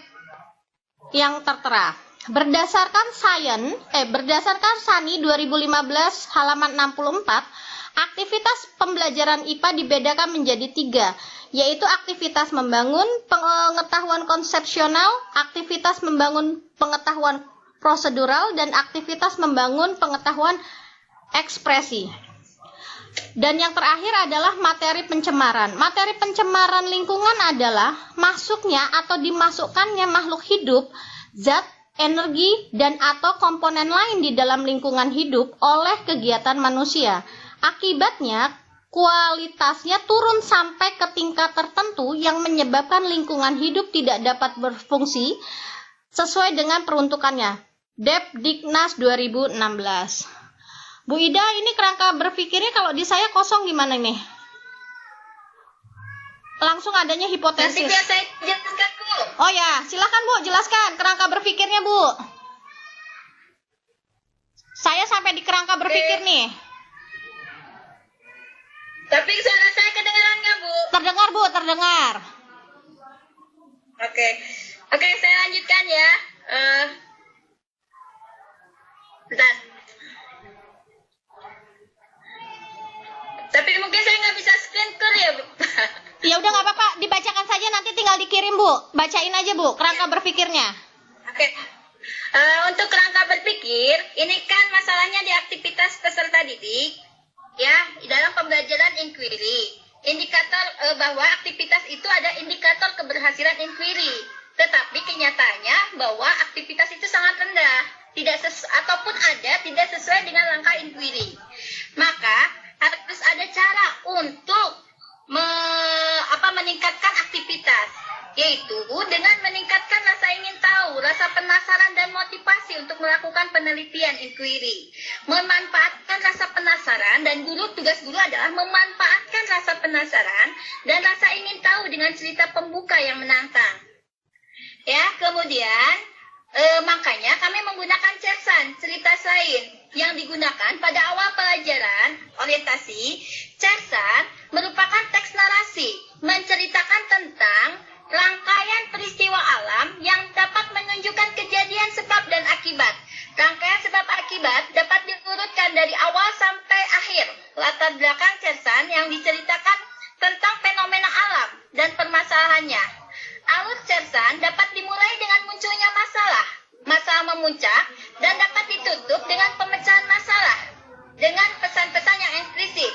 yang tertera. Berdasarkan SANI 2015 halaman 64, aktivitas pembelajaran IPA dibedakan menjadi 3, yaitu aktivitas membangun pengetahuan konsepsional, aktivitas membangun pengetahuan prosedural, dan aktivitas membangun pengetahuan ekspresi. Dan yang terakhir adalah materi pencemaran. Materi pencemaran lingkungan adalah masuknya atau dimasukkannya makhluk hidup, zat, energi, dan atau komponen lain di dalam lingkungan hidup oleh kegiatan manusia. Akibatnya, kualitasnya turun sampai ke tingkat tertentu yang menyebabkan lingkungan hidup tidak dapat berfungsi sesuai dengan peruntukannya. Depdiknas 2016. Bu Ida, ini kerangka berpikirnya kalau di saya kosong gimana nih? Langsung adanya Nanti hipotesis. biar saya jelaskan, Bu. Oh ya, silakan Bu, jelaskan kerangka berpikirnya Bu. Saya sampai di kerangka berpikir nih. Tapi suara saya kedengaran nggak, Bu? Terdengar Bu, terdengar. Oke, saya lanjutkan ya. Bentar. Tapi mungkin saya nggak bisa screen share ya, Bu. Ya udah nggak apa-apa, dibacakan saja nanti tinggal dikirim Bu. Bacain aja Bu, kerangka berpikirnya. Oke. Untuk kerangka berpikir, ini kan masalahnya di aktivitas peserta didik, ya, dalam pembelajaran inquiry. Indikator bahwa aktivitas itu ada indikator keberhasilan inquiry. Tetapi kenyataannya bahwa aktivitas itu sangat rendah. ataupun ada tidak sesuai dengan langkah inquiry. Maka harus ada cara untuk meningkatkan aktivitas, yaitu dengan meningkatkan rasa ingin tahu, rasa penasaran dan motivasi untuk melakukan penelitian inquiry. Memanfaatkan rasa penasaran, dan tugas guru adalah memanfaatkan rasa penasaran dan rasa ingin tahu dengan cerita pembuka yang menantang. Ya, kemudian makanya kami menggunakan cersan, cerita sains, yang digunakan pada awal pelajaran orientasi. Cersan merupakan teks narasi, menceritakan tentang rangkaian peristiwa alam yang dapat menunjukkan kejadian sebab dan akibat. Rangkaian sebab akibat dapat diurutkan dari awal sampai akhir. Latar belakang cersan yang diceritakan tentang fenomena alam dan permasalahannya. Alur cersan dapat dimulai dengan munculnya masalah memuncak, dan dapat ditutup dengan pemecahan masalah dengan pesan-pesan yang eksplisit.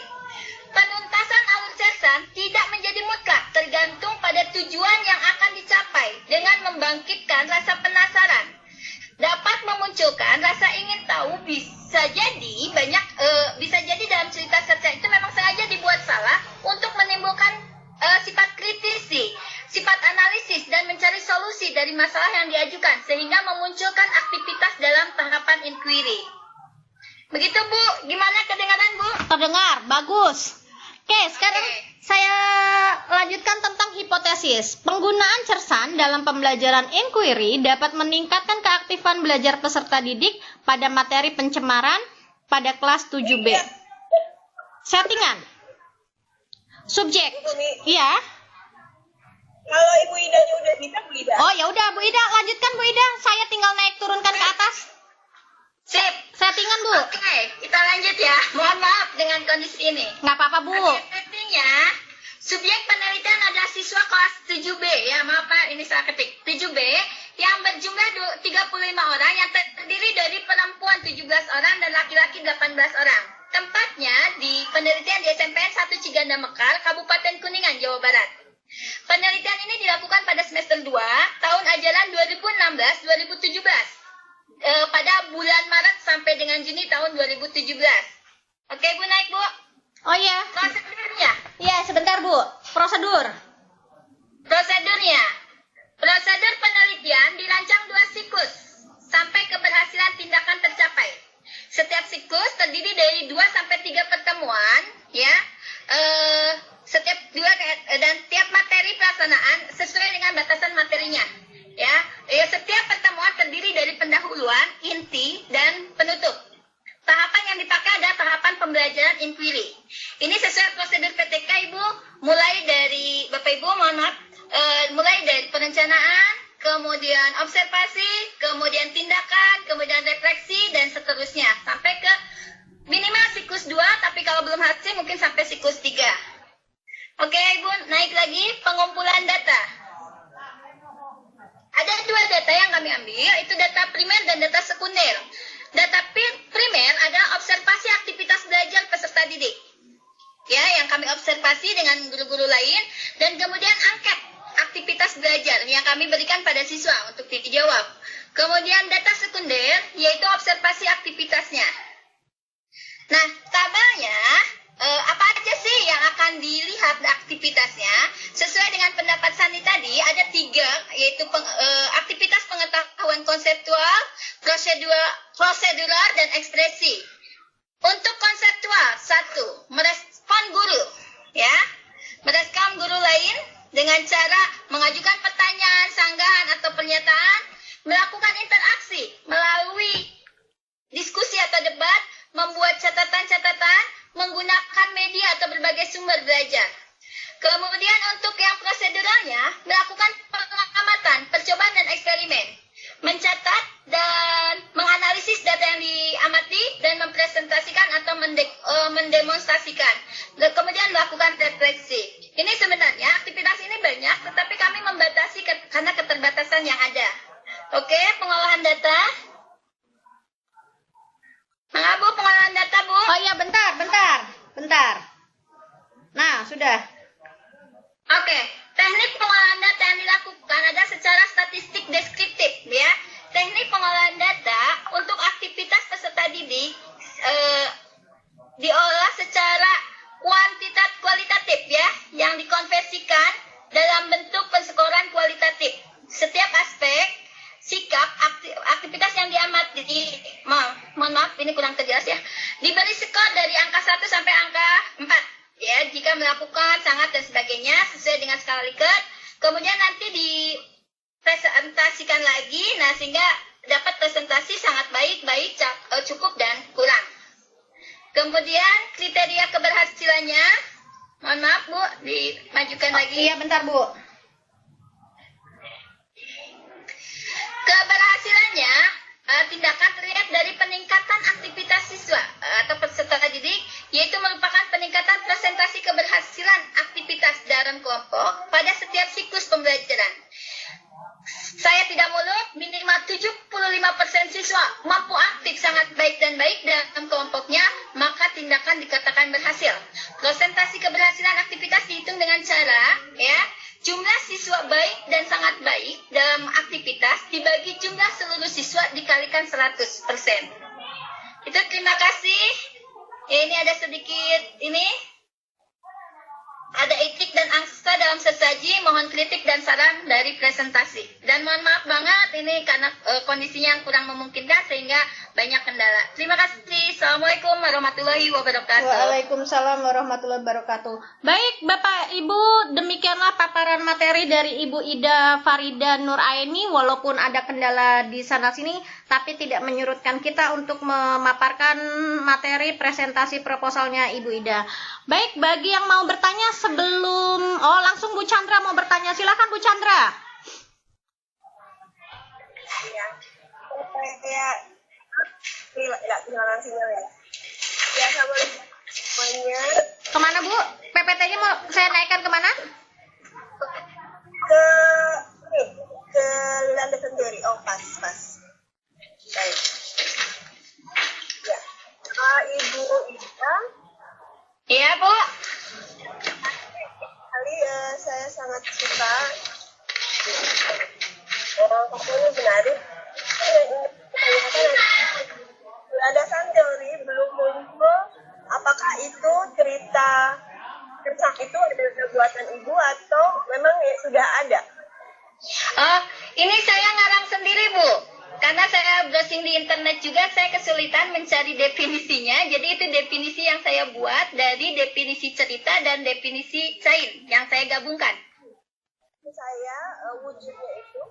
Penuntasan alur cersan tidak menjadi mutlak, tergantung pada tujuan yang akan dicapai dengan membangkitkan rasa penasaran. Dapat memunculkan rasa ingin tahu, bisa jadi dalam cerita cersan itu memang sengaja dibuat salah untuk menimbulkan sifat kritisi, sifat analisis, dan mencari solusi dari masalah yang diajukan, sehingga memunculkan aktivitas dalam tahapan inquiry. Begitu Bu, gimana kedengaran Bu? Terdengar, bagus. Oke, sekarang saya lanjutkan tentang hipotesis. Penggunaan cersan dalam pembelajaran inquiry dapat meningkatkan keaktifan belajar peserta didik pada materi pencemaran pada kelas 7B. Settingan. Subjek. Iya. Kalau Ibu Idanya udah bisa, Bu Ida. Oh ya udah Bu Ida, lanjutkan Bu Ida. Saya tinggal naik turunkan ke atas. Sip. Settingan Bu. Oke, kita lanjut ya. Mohon maaf dengan kondisi ini. Nggak apa-apa Bu. Oke, settingnya, subjek penelitian adalah siswa kelas 7B. Ya, maaf Pak, ini salah ketik. 7B yang berjumlah 35 orang, yang terdiri dari perempuan 17 orang dan laki-laki 18 orang. Tempatnya di penelitian di SMPN 1 Ciganda Mekar, Kabupaten Kuningan, Jawa Barat. Penelitian ini dilakukan pada semester 2 tahun ajaran 2016-2017. Pada bulan Maret sampai dengan Juni tahun 2017. Oke Bu, naik Bu. Oh iya. Prosedurnya. Iya, sebentar Bu. Prosedurnya. Prosedur penelitian dirancang 2 siklus sampai keberhasilan tindakan tercapai. Setiap siklus terdiri dari 2 sampai 3 pertemuan, ya. Setiap 2 dan tiap materi pelaksanaan sesuai dengan batasan materinya. Ya, setiap pertemuan terdiri dari pendahuluan, inti, dan penutup. Tahapan yang dipakai adalah tahapan pembelajaran inquiry. Ini sesuai prosedur PTK Ibu, mulai dari Bapak Ibu, mohon maaf, mulai dari perencanaan, kemudian observasi, kemudian tindakan, kemudian refleksi, dan seterusnya sampai ke minimal siklus 2, tapi kalau belum hasil mungkin sampai siklus 3. Oke Ibu, naik lagi pengumpulan data. Ada 2 data yang kami ambil, itu data primer dan data sekunder. Data primer adalah observasi aktivitas belajar peserta didik, ya, yang kami observasi dengan guru-guru lain, dan kemudian angket aktivitas belajar yang kami berikan pada siswa untuk dijawab. Kemudian data sekunder, yaitu observasi aktivitasnya. Nah, tabelnya apa aja sih yang akan dilihat aktivitasnya? Sesuai dengan pendapat Sani tadi, ada 3, yaitu aktivitas pengetahuan konseptual, prosedural, dan ekspresi. Untuk konseptual, 1, merespon guru, ya, merespon guru lain dengan cara mengajukan pertanyaan, sanggahan, atau pernyataan, melakukan interaksi melalui diskusi atau debat, membuat catatan-catatan, menggunakan media atau berbagai sumber belajar. Kemudian untuk yang proseduralnya, melakukan pengamatan, percobaan, dan eksperimen. Mencatat dan menganalisis data yang diamati dan mempresentasikan atau mendemonstrasikan. Kemudian melakukan refleksi. Ini sebenarnya aktivitas ini banyak, tetapi kami membatasi karena keterbatasan yang ada. Oke, pengolahan data. Bu, pengolahan data, Bu. Oh iya, bentar. Nah, sudah. Oke, teknik pengolahan data yang dilakukan adalah secara statistik deskriptif, ya. teknik pengolahan data untuk aktivitas peserta didik diolah secara kualitatif ya, yang dikonversikan dalam bentuk penskoran kualitatif. Setiap aspek, sikap, aktivitas yang diamati, mohon maaf ini kurang terjelas ya, diberi skor dari angka 1 sampai angka 4 ya, jika melakukan, sangat dan sebagainya sesuai dengan skala Likert. Kemudian nanti dipresentasikan lagi, nah sehingga dapat presentasi sangat baik, cukup dan kurang. Kemudian kriteria keberhasilannya, mohon maaf Bu, dimajukan lagi. Iya, bentar Bu. Keberhasilannya, tindakan terlihat dari peningkatan aktivitas siswa atau peserta didik, yaitu merupakan peningkatan presentasi keberhasilan aktivitas dalam kelompok pada setiap siklus pembelajaran. Saya tidak muluk, minimal 75% siswa mampu aktif sangat baik dan baik dalam kelompoknya, maka tindakan dikatakan berhasil. Presentasi keberhasilan aktivitas dihitung dengan cara ya, jumlah siswa baik dan sangat baik dalam aktivitas dibagi jumlah seluruh siswa dikalikan 100%. Itu terima kasih. Ya, ini ada sedikit ini. Ada etik dan angsa dalam sesaji, mohon kritik dan saran dari presentasi. Dan mohon maaf banget ini karena kondisinya yang kurang memungkinkan sehingga banyak kendala. Terima kasih. Assalamualaikum warahmatullahi wabarakatuh. Waalaikumsalam warahmatullahi wabarakatuh. Baik, Bapak Ibu, demikianlah paparan materi dari Ibu Ida Farida Nuraini. Walaupun ada kendala di sana sini, tapi tidak menyurutkan kita untuk memaparkan materi presentasi proposalnya Ibu Ida. Baik, bagi yang mau bertanya sebelum langsung Bu Chandra mau bertanya, silakan Bu Chandra. Iya. Kayak kehilangan sinyal ya. Ya, assalamualaikum semuanya. Kemana Bu? PPT-nya mau saya naikkan kemana? Ke Landa sendiri. Oh, pas. Baik. Ya. Ibu Ida. Iya Bu. Kali saya sangat suka. Pokoknya menarik. Landasan teori belum muncul. Apakah itu cerita itu adalah buatan ibu atau memang sudah ada? Ini saya ngarang sendiri Bu. Karena saya browsing di internet juga, saya kesulitan mencari definisinya. Jadi itu definisi yang saya buat dari definisi cerita dan definisi cair yang saya gabungkan. Saya wujudnya itu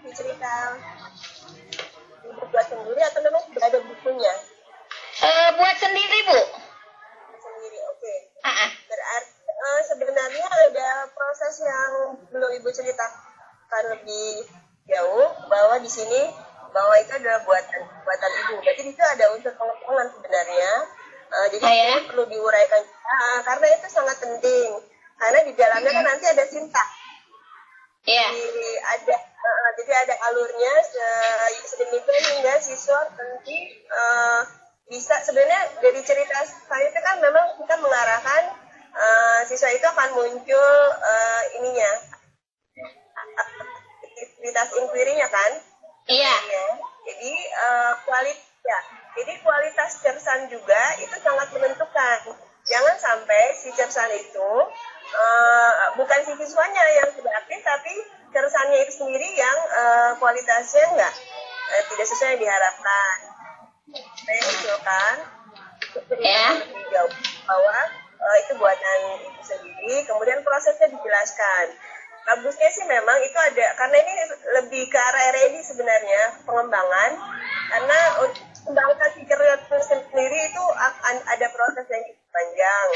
di cerita ibu buat sendiri atau memang sudah ada bukunya? Buat sendiri Bu. Sendiri, oke. Berarti sebenarnya ada proses yang belum ibu ceritakan lebih jauh, bahwa di sini bahwa itu adalah buatan ibu. Berarti itu ada unsur pengembangan sebenarnya. Jadi ini perlu diuraikan karena itu sangat penting. Karena di dalamnya kan nanti ada sintaks. Iya. Jadi ada alurnya sedemikian hingga siswa nanti bisa, sebenarnya dari cerita saya itu kan memang kita mengarahkan siswa itu akan muncul aktivitas inquiry-nya kan? Iya. Jadi kualitas cersan juga itu sangat menentukan. Jangan sampai si cersan itu bukan si siswanya yang sudah aktif, tapi cersannya itu sendiri yang kualitasnya tidak sesuai yang diharapkan. Saya usulkan lebih jauh bahwa itu buatan ibu sendiri, kemudian prosesnya dijelaskan. Bagusnya sih memang itu ada, karena ini lebih ke arah R&D sebenarnya, pengembangan, karena untuk mengembangkan pikir sendiri itu ada proses yang cukup panjang,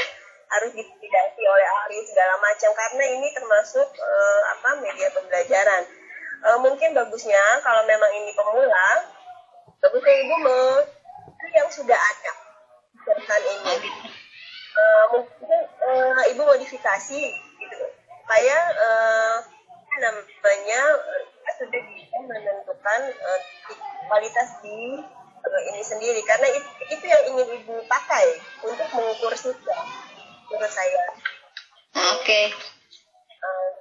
harus divalidasi oleh ahli segala macam, karena ini termasuk media pembelajaran. Mungkin bagusnya kalau memang ini pemula, bagusnya ibu yang sudah ada cerita ini, mungkin ibu modifikasi gitu, supaya sudah bisa menentukan kualitas di ini sendiri, karena itu yang ingin ibu pakai untuk mengukur siswa menurut saya. Oke.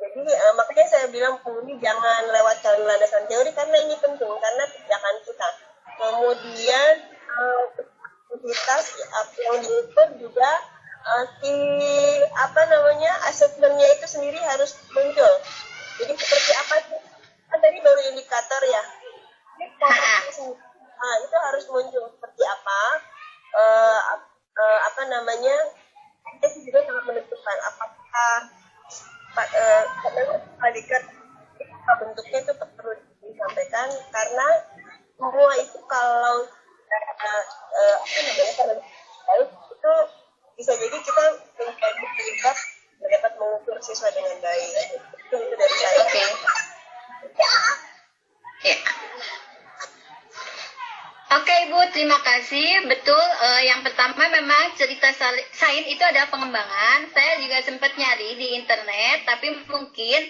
Jadi Jadi makanya saya bilang ini jangan lewatkan landasan teori karena ini penting karena tindakan kita. Kemudian aktivitas yang diukur juga si asesmennya itu sendiri harus muncul. Jadi seperti apa sih? Kan tadi baru indikator ya. Itu harus muncul seperti apa? Itu juga sangat menentukan apakah predikat bentuknya itu perlu disampaikan karena semua itu kalau itu bisa jadi kita menjadi penyebab dapat mengukur siswa dengan baik. Itu dari saya. Oke. Ya. Oke Ibu, terima kasih. Betul, yang pertama memang cerita sains itu adalah pengembangan. Saya juga sempat nyari di internet, tapi mungkin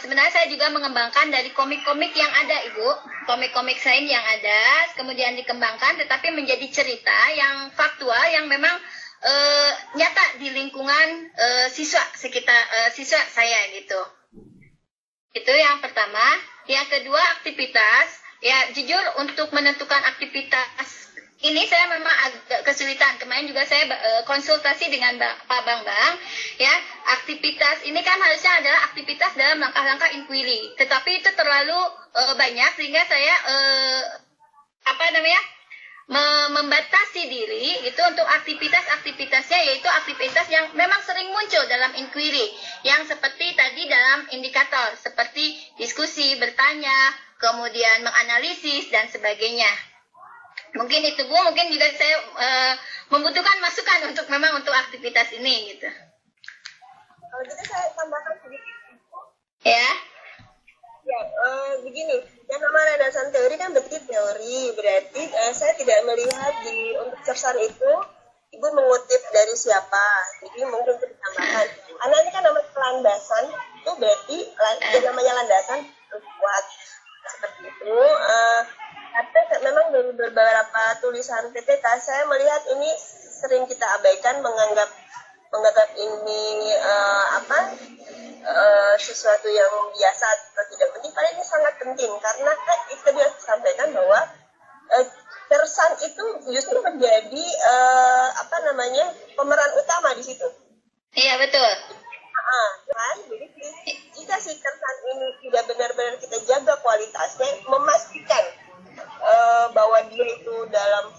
sebenarnya saya juga mengembangkan dari komik-komik yang ada Ibu. Komik-komik sains yang ada, kemudian dikembangkan, tetapi menjadi cerita yang faktual, yang memang nyata di lingkungan siswa sekitar siswa saya gitu. Itu yang pertama. Yang kedua, aktivitas. Ya, jujur untuk menentukan aktivitas ini saya memang agak kesulitan. Kemarin juga saya konsultasi dengan Pak Bambang. Ya, aktivitas ini kan harusnya adalah aktivitas dalam langkah-langkah inquiry. Tetapi itu terlalu banyak sehingga saya membatasi diri itu untuk aktivitasnya, yaitu aktivitas yang memang sering muncul dalam inquiry, yang seperti tadi dalam indikator, seperti diskusi, bertanya, kemudian menganalisis dan sebagainya. Mungkin itu Bu, mungkin juga saya membutuhkan masukan untuk aktivitas ini gitu. Kalau gitu saya tambahkan sedikit. Ya. Ya, begini, yang nama landasan teori kan berarti teori, berarti saya tidak melihat untuk cersan itu Ibu mengutip dari siapa, jadi mungkin itu ditambahkan. Karena ini kan nama landasan, itu berarti namanya landasan kuat, seperti itu. Tapi memang dari beberapa tulisan PPT, saya melihat ini sering kita abaikan, menganggap ini sesuatu yang biasa atau tidak penting. Padahal ini sangat penting karena itu tadi saya sampaikan bahwa cersan itu justru menjadi pemeran utama di situ. Iya betul. Kan? Jadi jika si cersan ini tidak benar-benar kita jaga kualitasnya, memastikan bahwa dia itu dalam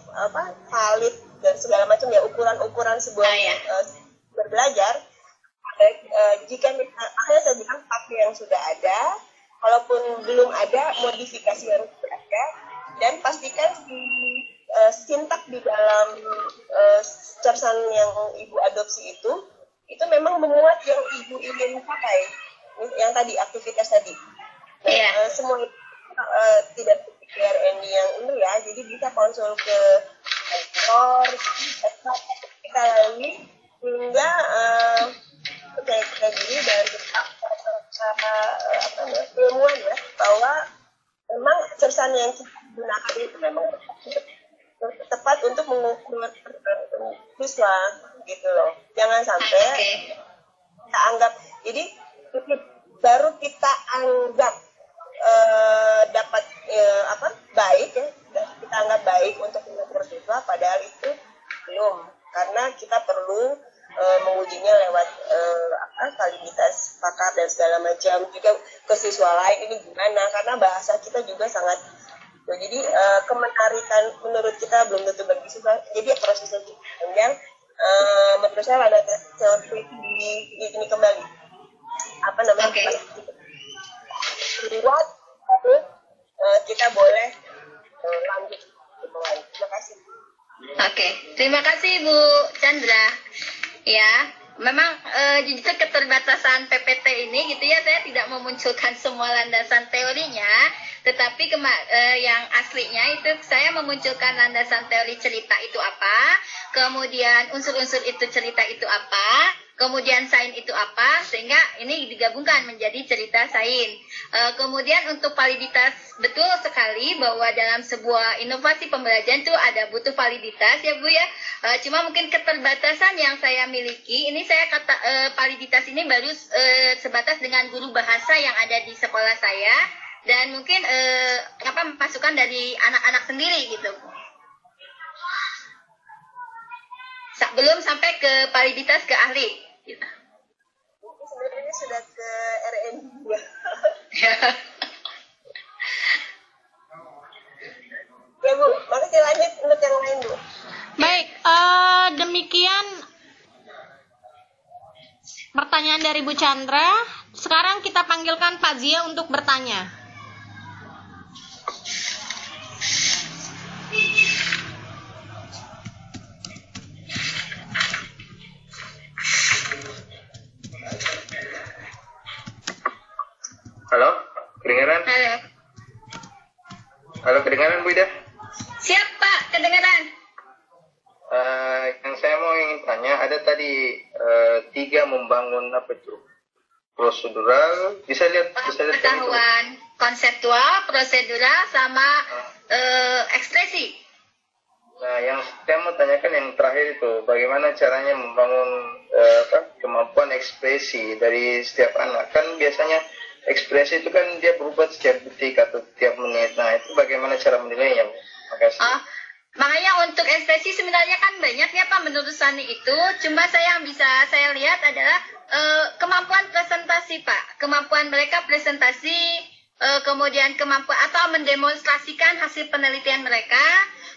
valid dan segala macam ya ukuran-ukuran sebuah berbelajar. Jika akhirnya saya bilang pakai yang sudah ada, kalaupun belum ada modifikasi yang sudah ada, dan pastikan sintak di dalam cersan yang Ibu adopsi itu memang memuat yang Ibu ingin pakai, yang tadi aktivitas tadi. Semua itu tidak biar ini yang ini ya, jadi bisa konsul ke editor, kita lalui hingga percaya diri dan ilmuwan ya bahwa memang cersan yang kita gunakan itu memang tepat untuk mengukur siswa gitu loh. Jangan sampai kita anggap, jadi baru kita anggap dapat baik ya, kita anggap baik untuk mengukur siswa, padahal itu belum, karena kita perlu mengujinya lewat validitas pakar dan segala macam, juga ke siswa lain ini gimana, karena bahasa kita juga sangat jadi kemenarikan menurut kita belum tentu bagi siswa, jadi prosesnya cukup panjang. Menurut saya ada teori ini kembali buat kita boleh lanjut. Terima kasih. Oke, terima kasih Bu Chandra. Ya, memang justru keterbatasan PPT ini gitu ya, saya tidak memunculkan semua landasan teorinya, Tetapi yang aslinya itu saya memunculkan landasan teori cerita itu apa, kemudian unsur-unsur itu cerita itu apa, kemudian sains itu apa, sehingga ini digabungkan menjadi cerita sains. Kemudian untuk validitas, betul sekali bahwa dalam sebuah inovasi pembelajaran itu ada butuh validitas ya Bu ya. Cuma mungkin keterbatasan yang saya miliki, ini saya validitas ini baru sebatas dengan guru bahasa yang ada di sekolah saya, dan mungkin masukan dari anak-anak sendiri gitu. Belum sampai ke validitas ke ahli gitu. Sebenarnya sudah ke RN 2. Ya Bu, makasih, lanjut untuk yang lain Bu. Baik, demikian pertanyaan dari Bu Chandra. Sekarang kita panggilkan Pak Zia untuk bertanya. Halo, kedengaran? Halo. Halo, kedengaran Bu Ida? Siap Pak, kedengaran. Yang saya mau ingin tanya, ada tadi 3 membangun apa itu? Prosedural, bisa lihat itu. Pengetahuan konseptual, prosedural, sama ekspresi. Nah, yang saya mau tanyakan yang terakhir itu, bagaimana caranya membangun kemampuan ekspresi dari setiap anak? Kan biasanya ekspresi itu kan dia berubah setiap detik atau setiap menit. Nah, itu bagaimana cara menilainya? Makasih. Makanya untuk ekspresi sebenarnya kan banyak ya Pak menurut Sani itu. Cuma yang bisa saya lihat adalah kemampuan presentasi Pak. Kemampuan mereka presentasi, kemudian kemampuan atau mendemonstrasikan hasil penelitian mereka,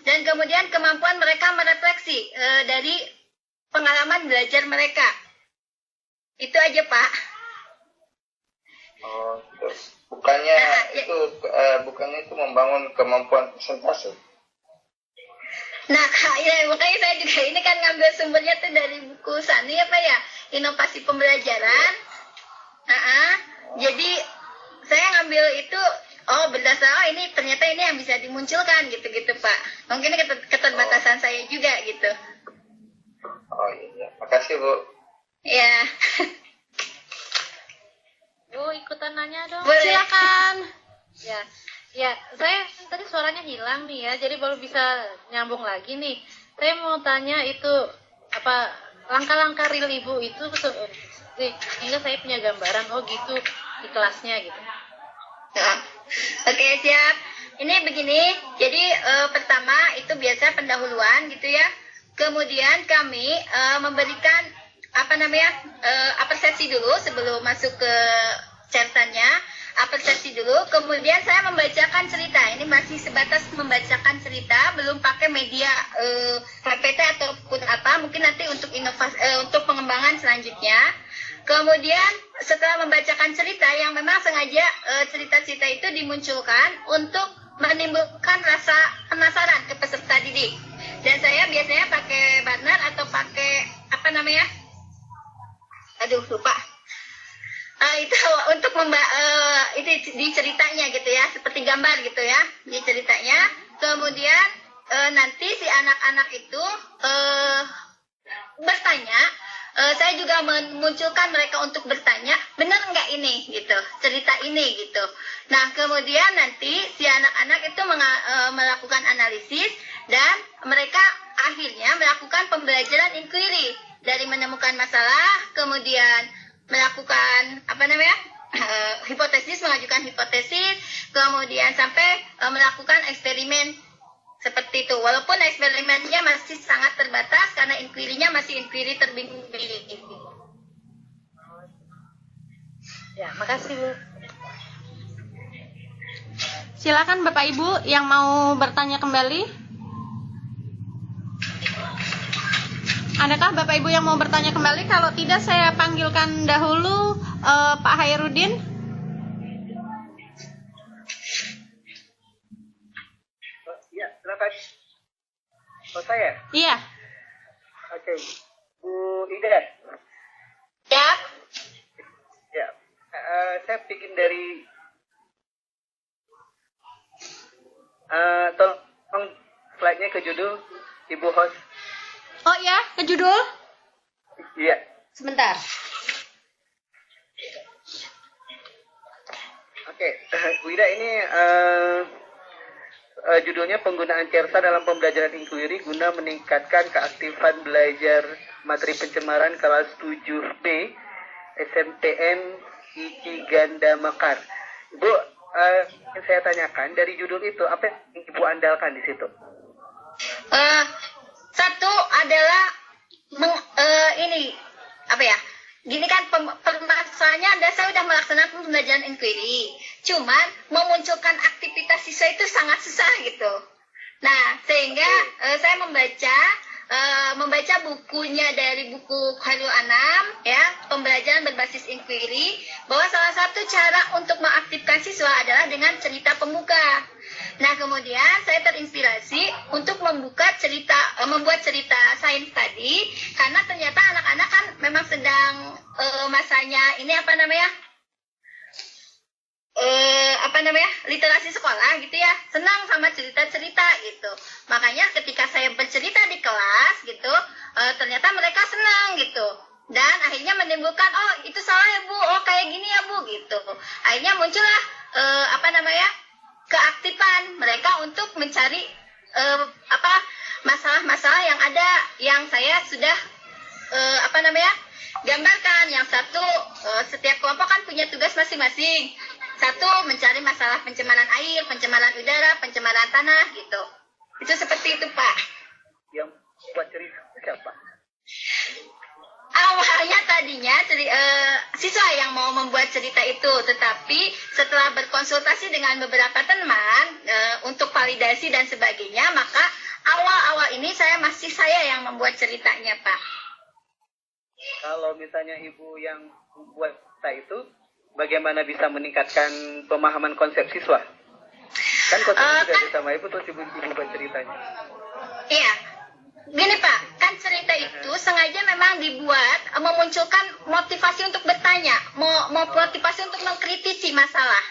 dan kemudian kemampuan mereka merefleksi dari pengalaman belajar mereka. Itu aja Pak. Oh, terus bukannya bukannya itu membangun kemampuan presentasi? Nah, ya, makanya saya juga ini kan ngambil sumbernya tuh dari buku Sani ya Pak ya, inovasi pembelajaran. Jadi saya ngambil itu, berdasarkan ini ternyata ini yang bisa dimunculkan gitu-gitu Pak. Mungkin keterbatasan saya juga gitu. Oh iya, makasih Bu. Ya. Bu, ikutan nanya dong. Boleh. Silakan. Ya, saya tadi suaranya hilang nih ya, jadi baru bisa nyambung lagi nih. Saya mau tanya itu apa langkah-langkah real Ibu itu sehingga saya punya gambaran gitu di kelasnya gitu. Oke, siap. Ini begini, jadi pertama itu biasa pendahuluan gitu ya. Kemudian kami memberikan apresiasi dulu sebelum masuk ke catatannya. Apresiasi dulu, kemudian saya membacakan cerita. Ini masih sebatas membacakan cerita, belum pakai media PPT ataupun apa. Mungkin nanti untuk inovasi, untuk pengembangan selanjutnya. Kemudian setelah membacakan cerita yang memang sengaja cerita-cerita itu dimunculkan untuk menimbulkan rasa penasaran ke peserta didik. Dan saya biasanya pakai banner atau pakai lupa. Itu untuk itu di ceritanya gitu ya, seperti gambar gitu ya di ceritanya. Kemudian nanti si anak-anak itu bertanya. Saya juga memunculkan mereka untuk bertanya, benar nggak ini gitu, cerita ini gitu. Nah kemudian nanti si anak-anak itu melakukan analisis, dan mereka akhirnya melakukan pembelajaran inquiry dari menemukan masalah, kemudian melakukan hipotesis, mengajukan hipotesis, kemudian sampai melakukan eksperimen seperti itu. Walaupun eksperimennya masih sangat terbatas karena inquiry-nya masih inquiry terbing-bing. Ya, makasih Bu. Silakan Bapak Ibu yang mau bertanya kembali. Adakah Bapak Ibu yang mau bertanya kembali? Kalau tidak, saya panggilkan dahulu Pak Hairudin. Ya, silakan. Oh, saya? Iya. Oke. Bu Ida? Ya, Ya. Saya bikin dari judul Ibu host. Oh ya, ke judul? Iya. Sebentar. Oke, Bu Ida, ini judulnya penggunaan CERSA dalam pembelajaran inquiry guna meningkatkan keaktifan belajar materi pencemaran kelas 7B SMTN ICI Ganda Mekar. Bu, saya tanyakan dari judul itu apa yang Ibu andalkan di situ? Satu adalah ini apa ya? Gini kan permasalahannya saya sudah melaksanakan pembelajaran inquiry, cuman memunculkan aktivitas siswa itu sangat susah gitu. Nah, sehingga saya membaca bukunya dari buku Khairul Anam ya, pembelajaran berbasis inquiry, bahwa salah satu cara untuk mengaktifkan siswa adalah dengan cerita pembuka. Nah, kemudian saya terinspirasi untuk membuat cerita sains tadi, karena ternyata anak-anak kan memang sedang masanya ini literasi sekolah gitu ya, senang sama cerita-cerita gitu. Makanya ketika saya bercerita di kelas gitu, ternyata mereka senang gitu. Dan akhirnya menimbulkan, oh itu salah ya Bu, oh kayak gini ya Bu gitu. Akhirnya muncullah keaktifan mereka untuk mencari masalah-masalah yang ada, yang saya sudah gambarkan. Yang satu, setiap kelompok kan punya tugas masing-masing. Satu, mencari masalah pencemaran air, pencemaran udara, pencemaran tanah gitu. Itu seperti itu Pak. Yang buat cerita siapa? Awalnya tadinya siswa yang mau membuat cerita itu, tetapi setelah berkonsultasi dengan beberapa teman untuk validasi dan sebagainya, maka awal-awal ini masih saya yang membuat ceritanya Pak. Kalau misalnya Ibu yang membuat cerita itu, bagaimana bisa meningkatkan pemahaman konsep siswa? Kan konsepnya sudah sama Ibu, terus Ibu buat ceritanya. Iya, gini Pak, kan cerita itu sengaja memang dibuat memunculkan motivasi untuk bertanya, motivasi untuk mengkritisi masalah.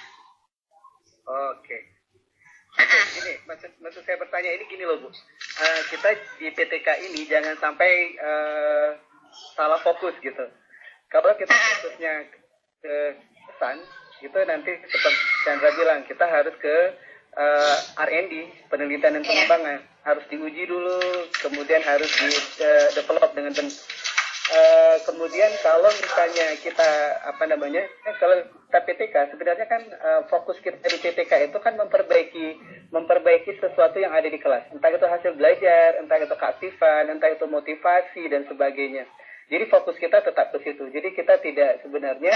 Oke. Ini maksud saya bertanya ini gini loh Bu. Kita di PTK ini jangan sampai salah fokus gitu. Kalau kita fokusnya ke pesan, itu nanti seperti Chandra bilang, kita harus ke R&D, penelitian dan pengembangan. Harus diuji dulu, kemudian harus di-develop dengan kemudian kalau misalnya kita kalau kita PTK, sebenarnya kan fokus kita di PTK itu kan memperbaiki sesuatu yang ada di kelas. Entah itu hasil belajar, entah itu keaktifan, entah itu motivasi dan sebagainya. Jadi fokus kita tetap ke situ. Jadi kita tidak sebenarnya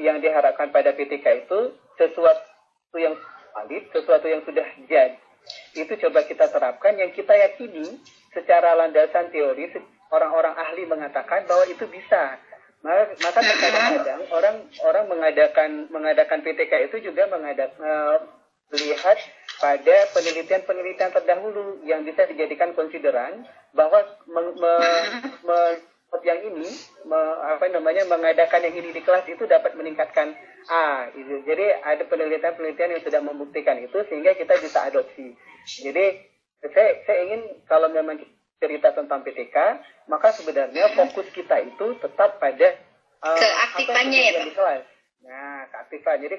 yang diharapkan pada PTK itu sesuatu yang valid, sesuatu yang sudah jadi. Itu coba kita terapkan yang kita yakini secara landasan teori, orang-orang ahli mengatakan bahwa itu bisa. Maka kadang-kadang orang mengadakan PTK itu juga melihat pada penelitian-penelitian terdahulu yang bisa dijadikan konsideran bahwa yang ini mengadakan yang ini di kelas itu dapat meningkatkan gitu. Jadi ada penelitian-penelitian yang sudah membuktikan itu sehingga kita bisa adopsi. Jadi saya ingin kalau memang cerita tentang PTK, maka sebenarnya fokus kita itu tetap pada keaktifannya ya Pak. Di kelas. Nah, keaktifan. Jadi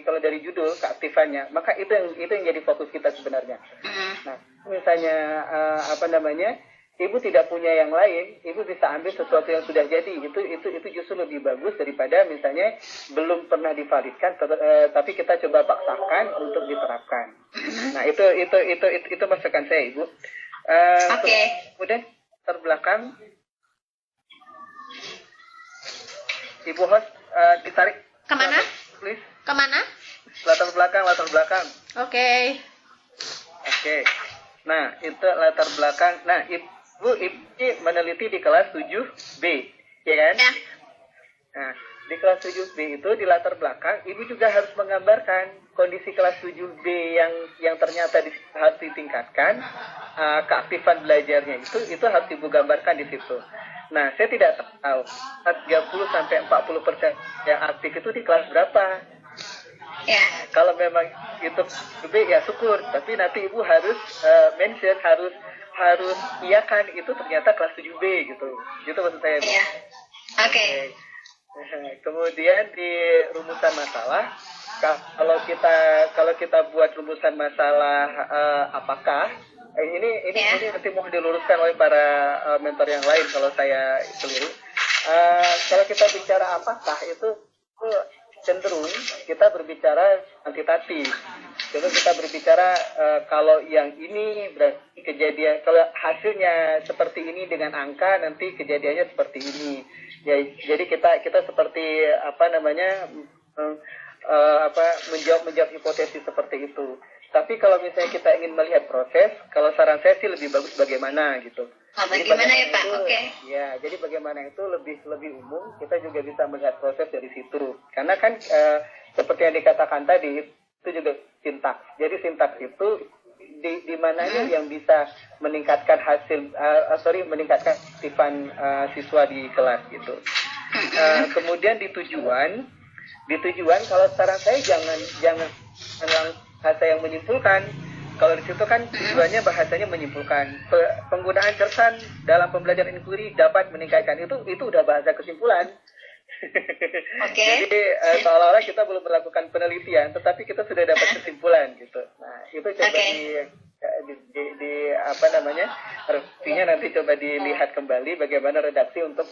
kalau dari judul keaktifannya, maka itu yang jadi fokus kita sebenarnya. Nah, misalnya Ibu tidak punya yang lain, Ibu bisa ambil sesuatu yang sudah jadi. Itu justru lebih bagus daripada misalnya belum pernah divalidkan, tapi kita coba paksakan untuk diterapkan. Nah, itu masukan saya, Ibu. Oke. Kemudian terbelakang, Ibu host ditarik. Kemana? Please. Kemana? Latar belakang. Oke. Nah, itu latar belakang. Nah, Ibu meneliti di kelas 7B, ya kan? Ya. Nah, di kelas 7B itu di latar belakang, Ibu juga harus menggambarkan kondisi kelas 7B yang ternyata harus ditingkatkan, keaktifan belajarnya itu harus Ibu gambarkan di situ. Nah, saya tidak tahu 30-40% yang aktif itu di kelas berapa? Ya. Kalau memang itu B ya syukur, tapi nanti ibu harus mention, harus iyakan itu ternyata kelas 7B gitu. Gitu maksud saya. Bu. Ya. Oke. Kemudian di rumusan masalah, kalau kita buat rumusan masalah apakah ini nanti mau diluruskan oleh para mentor yang lain kalau saya keliru. Kalau kita bicara apakah itu cenderung kita berbicara kuantitatif. Cenderung kita berbicara kalau yang ini berarti kejadian, kalau hasilnya seperti ini dengan angka nanti kejadiannya seperti ini. Ya, jadi kita seperti menjawab hipotesis seperti itu. Tapi kalau misalnya kita ingin melihat proses, kalau saran saya sih lebih bagus bagaimana gitu. Bagaimana ya Pak? Oke. Ya, jadi bagaimana itu lebih umum, kita juga bisa melihat proses dari situ. Karena kan seperti yang dikatakan tadi, itu juga sintaks. Jadi sintaks itu di mananya yang bisa meningkatkan meningkatkan aktifan siswa di kelas gitu. Kemudian di tujuan kalau saran saya jangan bahasa yang menyimpulkan. Kalau di situ kan tujuannya bahasanya menyimpulkan. Penggunaan cersan dalam pembelajaran inquiry dapat meningkatkan itu udah bahasa kesimpulan. Oke. Jadi seolah-olah kita belum melakukan penelitian, tetapi kita sudah dapat kesimpulan gitu. Nah itu coba redaksinya nanti coba dilihat kembali bagaimana redaksi untuk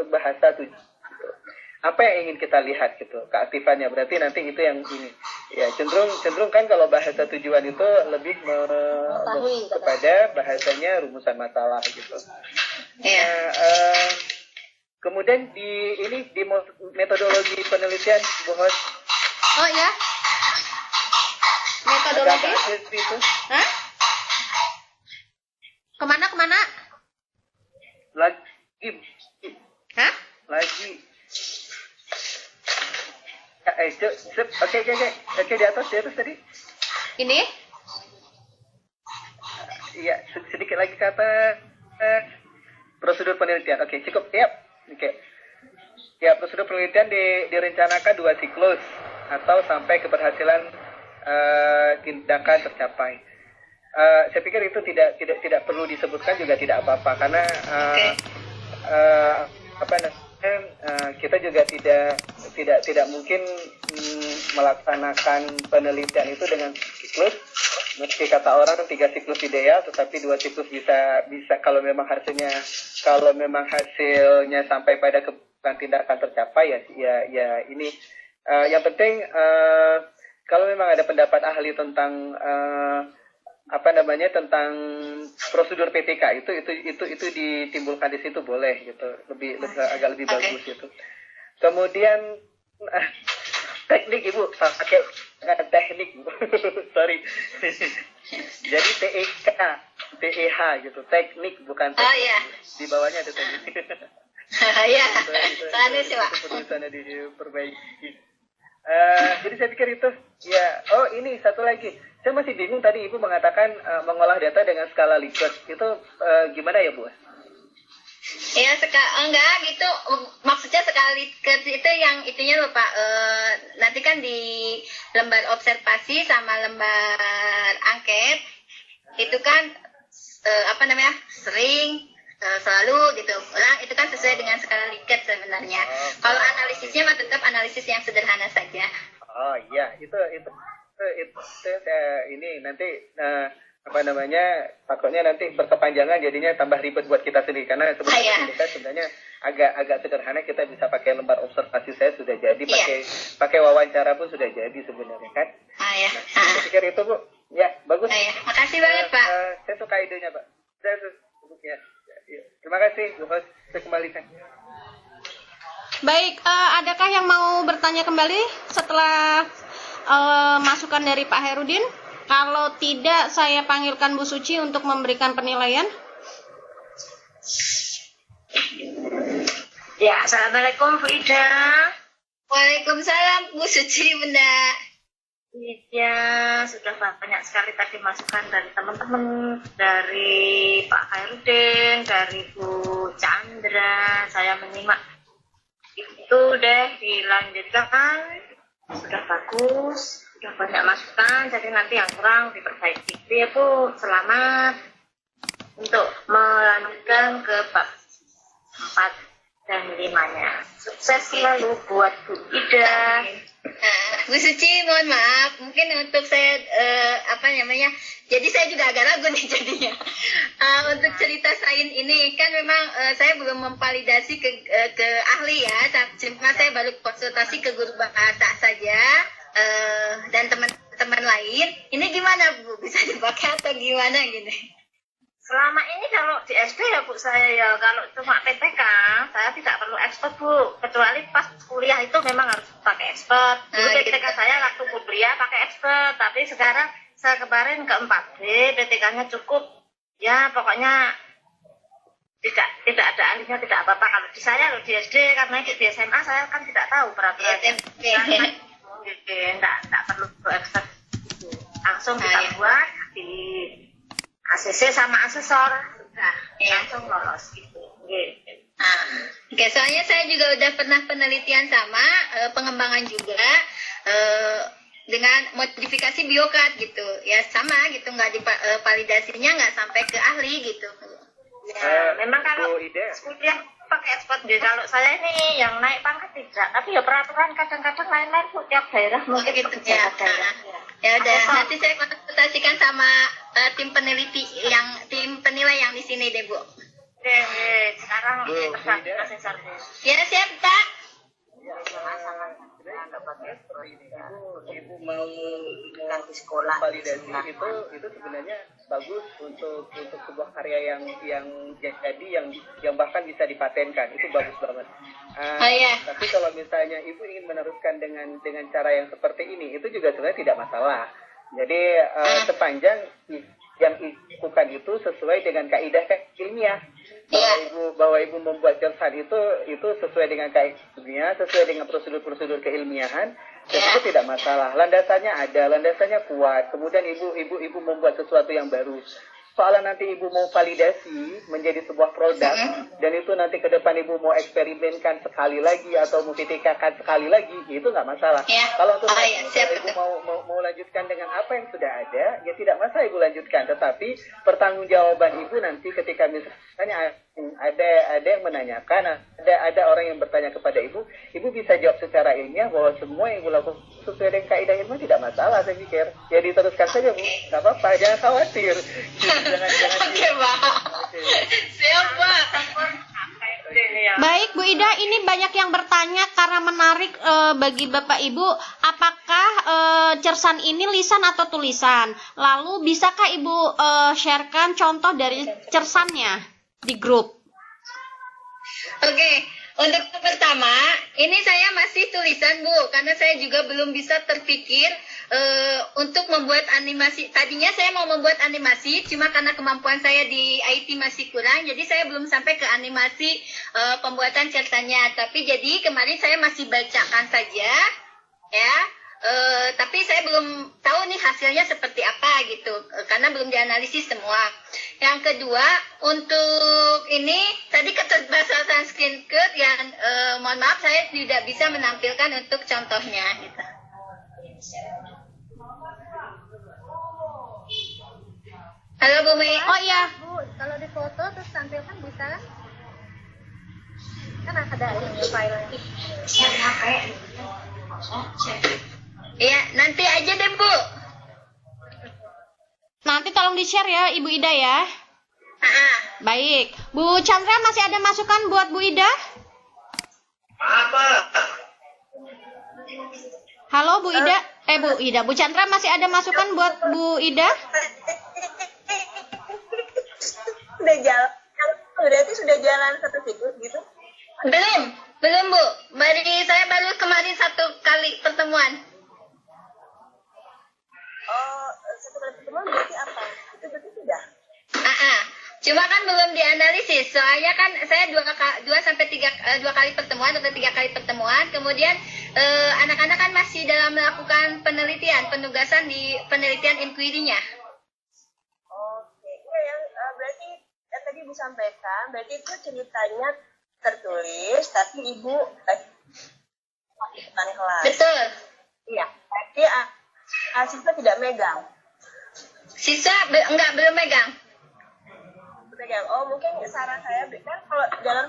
bahasa tujuan. Gitu. Apa yang ingin kita lihat gitu, keaktifannya, berarti nanti itu yang ini ya cenderung kan kalau bahasa tujuan itu lebih kepada bahasanya rumusan masalah gitu. Kemudian di metodologi penelitian Bu Hos. Oh ya, metodologi itu Hah? Kemana lagi Hah? Oke, di atas tadi. Ini? Iya, sedikit lagi kata prosedur penelitian. Oke, cukup. Yap. Oke. Ya, prosedur penelitian direncanakan 2 siklus atau sampai keberhasilan tindakan tercapai. Saya pikir itu tidak perlu disebutkan juga tidak apa-apa karena kita juga tidak mungkin melaksanakan penelitian itu dengan siklus. Meski kata orang 3 siklus ideal, tetapi 2 siklus bisa kalau memang hasilnya sampai pada tindakan tercapai ya ini yang penting kalau memang ada pendapat ahli tentang tentang prosedur PTK itu ditimbulkan di situ boleh gitu, agak lebih bagus gitu. Kemudian teknik Ibu pakai teknik Bu. Sorry. Jadi TEH gitu, teknik bukan teknik. Oh iya. Di bawahnya ada teknik. Iya. Soalnya sih Pak. Penulisannya diperbaiki. Jadi saya pikir itu ya. Oh ini satu lagi. Saya masih bingung tadi Ibu mengatakan mengolah data dengan skala Likert. Itu gimana ya Bu? Ya enggak gitu, maksudnya sekali itu yang itunya loh Pak, nanti kan di lembar observasi sama lembar angket itu kan sering selalu gitu, itu kan sesuai dengan skala Likert sebenarnya. Kalau analisisnya mah tetap analisis yang sederhana saja. Oh iya, itu ini nanti takutnya nanti berkepanjangan jadinya tambah ribet buat kita sendiri karena sebenarnya agak sederhana, kita bisa pakai lembar observasi saya sudah jadi, pakai wawancara pun sudah jadi sebenarnya kan. Saya pikir itu Bu, ya bagus. Makasih banget Pak. Saya suka idenya Pak. Ya. Terima kasih Bu Hos, saya kembalikan. Baik, adakah yang mau bertanya kembali setelah masukan dari Pak Hairudin? Kalau tidak, saya panggilkan Bu Suci untuk memberikan penilaian. Ya, Assalamualaikum Bu Ida. Waalaikumsalam Bu Suci Bunda. Iya, sudah banyak sekali tadi masukan dari teman-teman, dari Pak Hairudin, dari Bu Chandra. Saya menyimak itu deh, dilanjutkan. sudah bagus, sudah banyak masukan, jadi nanti yang kurang diperbaiki. Dia Bu, selamat untuk melanjutkan ke bab 4 dan 5-nya. Sukses selalu buat Bu Ida. Bu Suci, mohon maaf, mungkin untuk saya jadi saya juga agak ragu nih jadinya. Untuk cerita sains ini kan memang saya belum memvalidasi ke ahli ya, cuma saya baru konsultasi ke guru bahasa saja dan teman-teman lain. Ini gimana Bu, bisa dipakai atau gimana gini? Selama ini kalau di SD ya Bu, saya ya kalau cuma PTK saya tidak perlu expert Bu, kecuali pas kuliah itu memang harus pakai expert. Dulu PTK saya waktu kuliah pakai expert, tapi sekarang saya kemarin ke 4D PTK-nya cukup. Ya pokoknya tidak ada ahlinya, tidak apa-apa. Kalau di saya kalau di SD, karena di SMA saya kan tidak tahu peraturannya. Tidak perlu expert, langsung kita buat di ACC sama asesor, langsung lolos gitu. Oke, soalnya saya juga udah pernah penelitian sama pengembangan juga dengan modifikasi biocard gitu, ya sama gitu, nggak validasinya nggak sampai ke ahli gitu. Ya, memang kalau kuliah pakai ekspor deh. Kalau saya ini yang naik pangkat tidak, tapi ya peraturan kadang-kadang lain-lain Bu, tiap daerah mungkin gitu ya. daerah. Ya udah, nanti saya konsultasikan sama tim penilai yang di sini deh Bu. Oke, sekarang asesor. Ya siap Kak. Ibu mau di sekolah validasi itu sebenarnya bagus untuk sebuah karya yang jadi yang bahkan bisa dipatenkan, itu bagus banget. Tapi kalau misalnya ibu ingin meneruskan dengan cara yang seperti ini, itu juga sebenarnya tidak masalah. Jadi sepanjang yang dilakukan itu sesuai dengan kaidah ilmiah. Bahwa ibu membuat cersan itu sesuai dengan kaidah ilmiah, sesuai dengan prosedur-prosedur keilmiahan, itu tidak masalah. Landasannya kuat. Kemudian ibu membuat sesuatu yang baru. Soalnya nanti ibu mau validasi menjadi sebuah produk, dan itu nanti ke depan ibu mau eksperimenkan sekali lagi atau mau PTK-kan sekali lagi, itu nggak masalah. Kalau untuk ibu mau lanjutkan dengan apa yang sudah ada, ya tidak masalah ibu lanjutkan. Tetapi pertanggungjawaban ibu nanti ketika misalnya ada yang menanyakan, ada orang yang bertanya kepada ibu bisa jawab secara ilmiah bahwa semua yang ibu lakukan sesuai dengan kaidah ilmiah, tidak masalah saya pikir. Ya diteruskan saja Bu, nggak apa-apa, jangan khawatir. Oke, Pak. Siap, Pak. Baik Bu Ida, ini banyak yang bertanya karena menarik bagi Bapak Ibu, apakah cersan ini lisan atau tulisan? Lalu bisakah Ibu sharekan contoh dari cersannya di grup? Oke, untuk yang pertama, ini saya masih tulisan Bu, karena saya juga belum bisa terpikir untuk membuat animasi. Tadinya saya mau membuat animasi, cuma karena kemampuan saya di IT masih kurang, jadi saya belum sampai ke animasi pembuatan ceritanya. Tapi jadi kemarin saya masih bacakan saja, ya. Tapi saya belum tahu nih hasilnya seperti apa gitu, karena belum dianalisis semua. Yang kedua, untuk ini tadi keterbatasan screenshot yang mohon maaf saya tidak bisa menampilkan untuk contohnya gitu. Halo Bu Mei. Oh iya, Bu, kalau di foto terus tampilkan bisa kan? Kan ada ini file. Iya, nanti aja deh Bu. nanti tolong di-share ya Ibu Ida ya. Baik, Bu Chandra masih ada masukan buat Bu Ida? Apa? Halo Bu Ida, Bu Chandra masih ada masukan buat Bu Ida? Sudah jalan, berarti sudah jalan satu siklus gitu? Belum Bu. Saya baru kemarin 1 kali pertemuan. Oh, satu kali pertemuan berarti apa? Itu berarti sudah? Cuma kan belum dianalisis. Soalnya kan saya 2 kali pertemuan atau 3 kali pertemuan. Kemudian anak-anak kan masih dalam melakukan penelitian, penugasan di penelitian inquiry-nya. Oke, yang berarti tadi Ibu sampaikan, berarti itu ceritanya tertulis, tapi Ibu ikutan kelas. Betul. Iya, tapi siswa tidak megang. Siswa belum megang. Oh, mungkin saran saya kan kalau dalam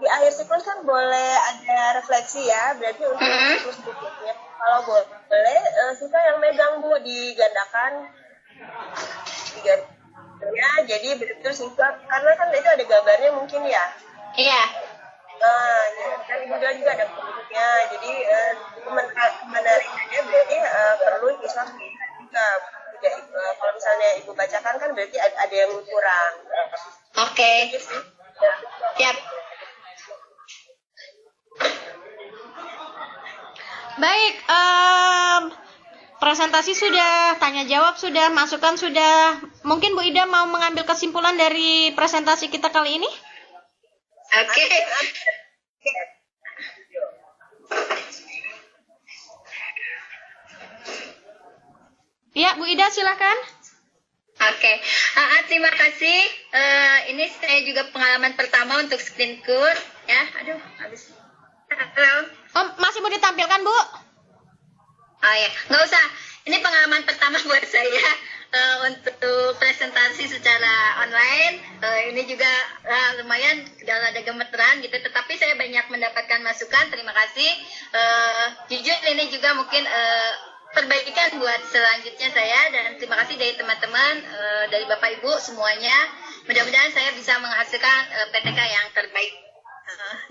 di akhir siklus kan boleh ada refleksi ya, berarti untuk siklus berikutnya kalau boleh siswa yang megang Bu digandakan ya, jadi betul siswa karena kan itu ada gambarnya mungkin ya. Iya. Nah, kan Ibu juga ada bentuknya, jadi menariknya berarti perlu siswa melihat juga. Kalau misalnya Ibu bacakan kan berarti ada yang kurang. Oke. Siap. Baik, presentasi sudah, tanya jawab sudah, masukan sudah. Mungkin Bu Ida mau mengambil kesimpulan dari presentasi kita kali ini? Oke. Ya, Bu Ida silakan. Oke, terima kasih. Ini saya juga pengalaman pertama untuk screen course. Ya, aduh, habis. Halo. Oh, masih mau ditampilkan, Bu? Oh ya, nggak usah. Ini pengalaman pertama buat saya untuk presentasi secara online. Ini juga lumayan ada gemeteran gitu. Tetapi saya banyak mendapatkan masukan. Terima kasih. Jujur ini juga mungkin perbaikan buat selanjutnya saya, dan terima kasih dari teman-teman, dari Bapak Ibu semuanya. Mudah-mudahan saya bisa menghasilkan PTK yang terbaik.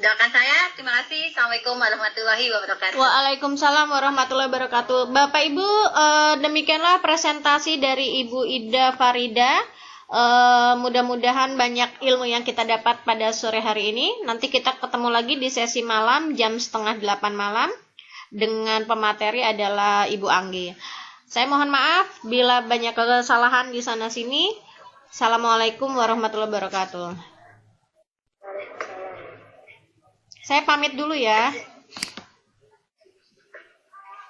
Doakan saya. Terima kasih. Assalamualaikum warahmatullahi wabarakatuh. Waalaikumsalam warahmatullahi wabarakatuh. Bapak Ibu, demikianlah presentasi dari Ibu Ida Farida. Mudah-mudahan banyak ilmu yang kita dapat pada sore hari ini. Nanti kita ketemu lagi di sesi malam jam 7:30 malam. Dengan pemateri adalah Ibu Anggi. Saya mohon maaf bila banyak kesalahan di sana sini. Assalamualaikum warahmatullahi wabarakatuh. Saya pamit dulu ya.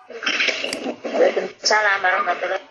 Waalaikumsalam warahmatullahi wabarakatuh.